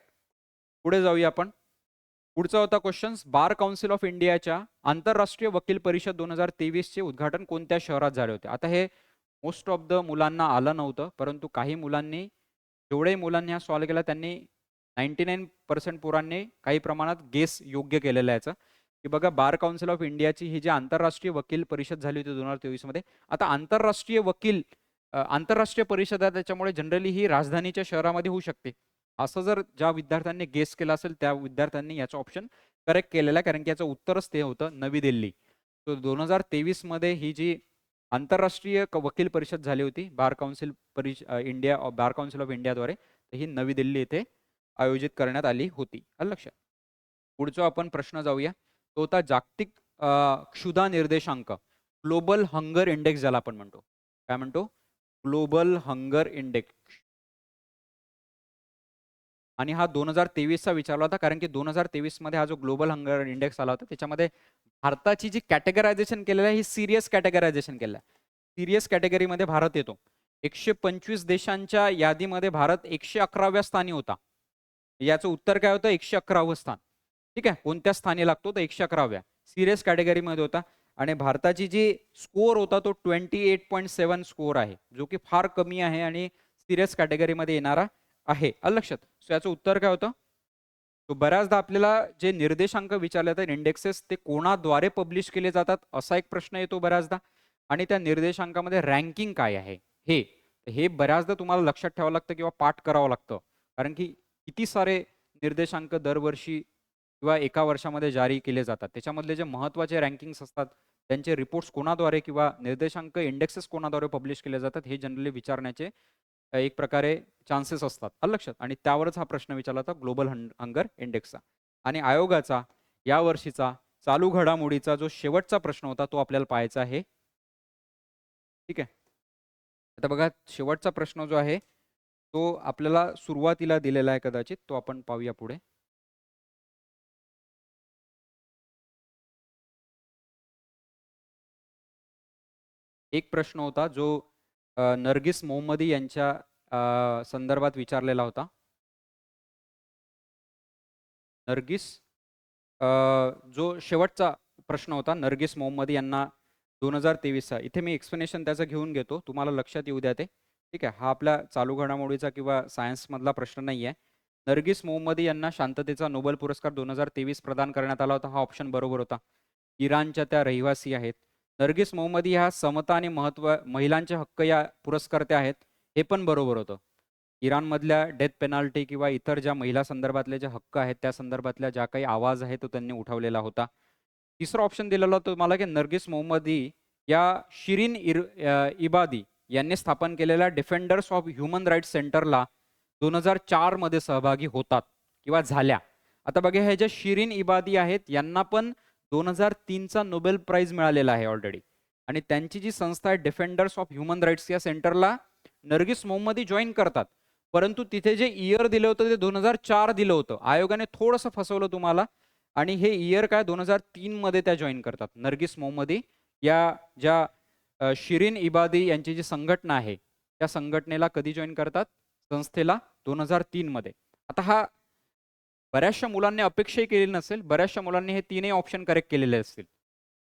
पुढे जाऊया आपण. पुढचा होता क्वेश्चन, बार काउन्सिल ऑफ इंडियाच्या आंतरराष्ट्रीय वकील परिषद 2023 चे उद्घाटन कोणत्या शहरात झाले होते? आता हे मोस्ट ऑफ द मुलांना आलं नव्हतं, परंतु काही मुलांनी, जेवढे मुलांनी हा सॉल्व्ह केला त्यांनी 99% पोरांनी काही प्रमाणात गेस योग्य केलेलं आहे याचं. की बघा, बार काउन्सिल ऑफ इंडियाची ही जी आंतरराष्ट्रीय वकील परिषद झाली होती 2023 मध्ये. आता आंतरराष्ट्रीय वकील आंतरराष्ट्रीय परिषद आहे, त्याच्यामुळे जनरली ही राजधानीच्या शहरामध्ये होऊ शकते. असं जर ज्या विद्यार्थ्यांनी गेस केला असेल त्या विद्यार्थ्यांनी याचं ऑप्शन करेक्ट केलेलं आहे, कारण की याचं उत्तरच ते होतं नवी दिल्ली. तर 2023 मध्ये ही जी आंतरराष्ट्रीय वकील परिषद झाली होती bar council India, bar council of इंडियाद्वारे, तर ही नवी दिल्ली येथे आयोजित करण्यात आली होती. आलं लक्षात. पुढचा आपण प्रश्न जाऊया. तो होता जागतिक क्षुधा निर्देशांक, ग्लोबल हंगर इंडेक्स ज्याला आपण म्हणतो. काय म्हणतो? Global hunger index. आणि हा 2023चा विचारला होता, कारण की 2023 मध्ये हा जो ग्लोबल हंगर इंडेक्स आला होता त्याच्यामध्ये भारताची जी कॅटेगरायझेशन केलेलं आहे ही सिरियस कॅटेगरायझेशन केलं आहे. सिरियस कॅटेगरीमध्ये भारत येतो. 125 देशांच्या यादीमध्ये भारत 111व्या स्थानी होता. याचं उत्तर काय होतं? 111वं स्थान. ठीक आहे. कोणत्या स्थानी लागतो? तर 111व्या सिरियस कॅटेगरीमध्ये होता. आणि भारताची जी स्कोअर होता तो 28.7 स्कोअर आहे, जो की फार कमी आहे आणि सिरियस कॅटेगरीमध्ये येणारा आहे. आलं लक्षात. सो याचं उत्तर काय होतं? तो बऱ्याचदा आपल्याला जे निर्देशांक विचारले जातात, इंडेक्सेस, ते कोणाद्वारे पब्लिश केले जातात असा एक प्रश्न येतो बऱ्याचदा. आणि त्या निर्देशांकामध्ये रँकिंग काय आहे हे बऱ्याचदा तुम्हाला लक्षात ठेवावं लागतं किंवा पाठ करावं लागतं. कारण की किती सारे निर्देशांक दरवर्षी किंवा एका वर्षामध्ये जारी केले जातात. त्याच्यामधले जे महत्त्वाचे रँकिंग्स असतात त्यांचे रिपोर्ट्स कोणाद्वारे किंवा निर्देशांक इंडेक्सेस कोणाद्वारे पब्लिश केले जातात हे जनरली विचारण्याचे एक प्रकारे चान्सेस असतात. आलं लक्षात. आणि त्यावरच हा प्रश्न विचारला होता ग्लोबल हंगर इंडेक्सचा. आणि आयोगाचा या वर्षीचा चालू घडामोडीचा जो शेवटचा प्रश्न होता तो आपल्याला पाहायचा आहे. ठीक आहे. आता बघा, शेवटचा प्रश्न जो आहे तो आपल्याला सुरुवातीला दिलेला आहे, कदाचित तो आपण पाहूया पुढे. एक प्रश्न होता जो नर्गिस मोहम्मदी यांच्या संदर्भात विचारलेला होता. नर्गिस जो शेवटचा प्रश्न होता नर्गिस मोहम्मदी यांना 2023चा, इथे मी एक्सप्लेनेशन त्याचं घेऊन घेतो, तुम्हाला लक्षात येऊ द्या ते. ठीक आहे. हा आपल्या चालू घडामोडीचा किंवा सायन्समधला प्रश्न नाही आहे. नर्गिस मोहम्मदी यांना शांततेचा नोबेल पुरस्कार 2023 प्रदान करण्यात आला होता. हा ऑप्शन बरोबर होता. इराणच्या त्या रहिवासी आहेत. नर्गिस मोहम्मदी ह्या समता आणि महिलांचे हक्क या पुरस्कर्त्या आहेत, हे पण बरोबर होतं. इराणमधल्या डेथ पेनाल्टी किंवा इतर ज्या महिला संदर्भातले जे हक्क आहेत त्या संदर्भातल्या ज्या काही आवाज आहे तो त्यांनी उठवलेला होता. तिसरा ऑप्शन दिलेला होता तुम्हाला की नर्गिस मोहम्मदी या शिरीन इबादी यांनी स्थापन केलेल्या डिफेंडर्स ऑफ ह्युमन राईट्स सेंटरला 2004 मध्ये सहभागी होतात किंवा झाल्या. आता बघा हे जे शिरीन इबादी आहेत यांना पण 2003चा नोबेल प्राइज मिळालेला आहे ऑलरेडी आणि त्यांची जी संस्था आहे डिफेंडर्स ऑफ ह्युमन राईट्स या सेंटरला नर्गिस मोहम्मदी जॉईन करतात. परंतु तिथे जे इयर दिलं होतं ते 2004 दिलं होतं. आयोगाने थोडंसं फसवलं तुम्हाला आणि हे इयर काय 2003 मध्ये त्या जॉईन करतात. नर्गिस मोहम्मदी या ज्या शिरीन इबादी यांची जी संघटना आहे त्या संघटनेला कधी जॉईन करतात? संस्थेला 2003 मध्ये. आता हा बऱ्याचशा मुलांनी अपेक्षाही केलेली नसेल, बऱ्याचशा मुलांनी हे तीनही ऑप्शन करेक्ट केलेले असतील.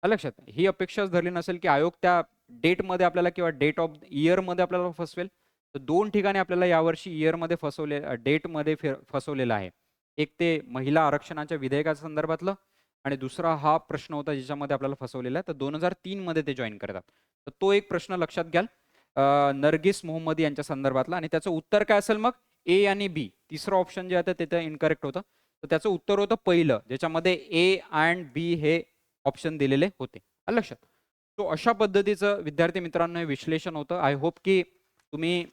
आलं लक्षात? ही अपेक्षाच धरली नसेल की आयोग त्या डेटमध्ये आपल्याला किंवा डेट ऑफ इयरमध्ये आपल्याला फसवेल. तर 2 ठिकाणी आपल्याला यावर्षी इयरमध्ये डेटमध्ये फसवलेलं आहे. एक ते महिला आरक्षणाच्या विधेयकाच्या संदर्भातलं आणि दुसरा हा प्रश्न होता ज्याच्यामध्ये आपल्याला फसवलेला आहे. तर 2003 मध्ये ते जॉइन करतात. तर तो एक प्रश्न लक्षात घ्याल नर्गिस मोहम्मदी यांच्या संदर्भातला आणि त्याचं उत्तर काय असेल मग? ए आणि बी. तिसरं ऑप्शन जे आहे ते इनकरेक्ट होतं. तर त्याचं उत्तर होतं पहिलं, ज्याच्यामध्ये ए अँड बी हे ऑप्शन दिलेले होते. आलं लक्षात? तो अशा पद्धतीचं विद्यार्थी मित्रांनो हे विश्लेषण होतं. आय होप की तुम्ही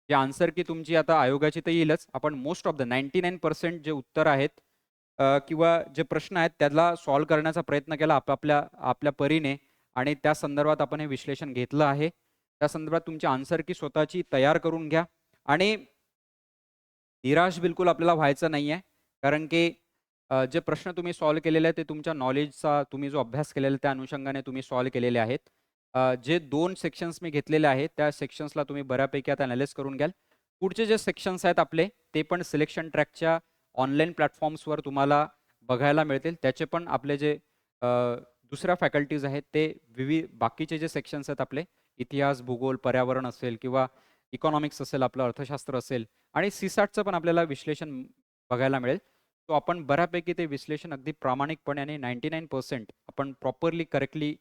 जे आन्सर की तुमची आता आयोगाची तर येईलच. आपण मोस्ट ऑफ द 99% जे उत्तर आहेत किंवा जे प्रश्न आहेत त्याला सॉल्व्ह करण्याचा प्रयत्न केला आपल्या परीने आणि त्या संदर्भात आपण हे विश्लेषण घेतलं आहे. त्या संदर्भात तुमची आन्सर की स्वतःची तयार करून घ्या आणि निराश बिलकुल आपल्याला व्हायचं नाही आहे. कारण की जे प्रश्न तुम्ही सॉल्व्ह केलेले आहेत ते तुमच्या नॉलेजचा तुम्ही जो अभ्यास केलेला आहे त्या अनुषंगाने तुम्ही सॉल्व्ह केलेले आहेत. जे 2 सेक्शन्स मी घेतलेले आहेत त्या सेक्शन्सला तुम्ही बऱ्यापैकी आता अॅनालाइज करून घ्याल. पुढचे जे सेक्शन्स आहेत आपले ते पण सिलेक्शन ट्रॅकच्या ऑनलाईन प्लॅटफॉर्म्सवर तुम्हाला बघायला मिळतील. त्याचे पण आपले जे दुसऱ्या फॅकल्टीज आहेत ते बाकीचे जे सेक्शन्स आहेत आपले इतिहास, भूगोल, पर्यावरण असेल किंवा इकॉनॉमिक्स असेल, आपलं अर्थशास्त्र असेल आणि सीसॅटचं पण आपल्याला विश्लेषण बघायला मिळेल. तो आपण बऱ्यापैकी ते विश्लेषण अगदी प्रामाणिकपणे आणि 99% आपण प्रॉपरली करेक्टली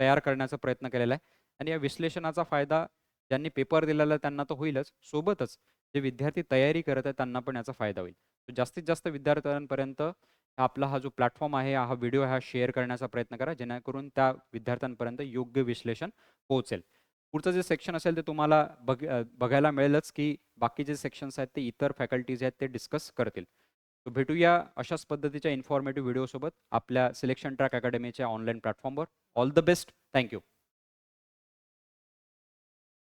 तयार करण्याचा प्रयत्न केलेला आहे आणि या विश्लेषणाचा फायदा ज्यांनी पेपर दिलेला त्यांना तर होईलच, सोबतच जे विद्यार्थी तयारी करत आहेत त्यांना पण याचा फायदा होईल. जास्तीत जास्त विद्यार्थ्यांपर्यंत आपला हा जो प्लॅटफॉर्म आहे, हा व्हिडिओ हा शेअर करण्याचा प्रयत्न करा, जेणेकरून त्या विद्यार्थ्यांपर्यंत योग्य विश्लेषण पोहोचेल. पुढचं जे सेक्शन असेल ते तुम्हाला बघायला मिळेलच की बाकी जे सेक्शन्स आहेत ते इतर फॅकल्टीज आहेत ते डिस्कस करतील. तर भेटूया अशाच पद्धतीच्या इन्फॉर्मेटिव्ह व्हिडिओसोबत आपल्या सिलेक्शन ट्रॅक अकॅडमीच्या ऑनलाईन प्लॅटफॉर्मवर. All the best. Thank you.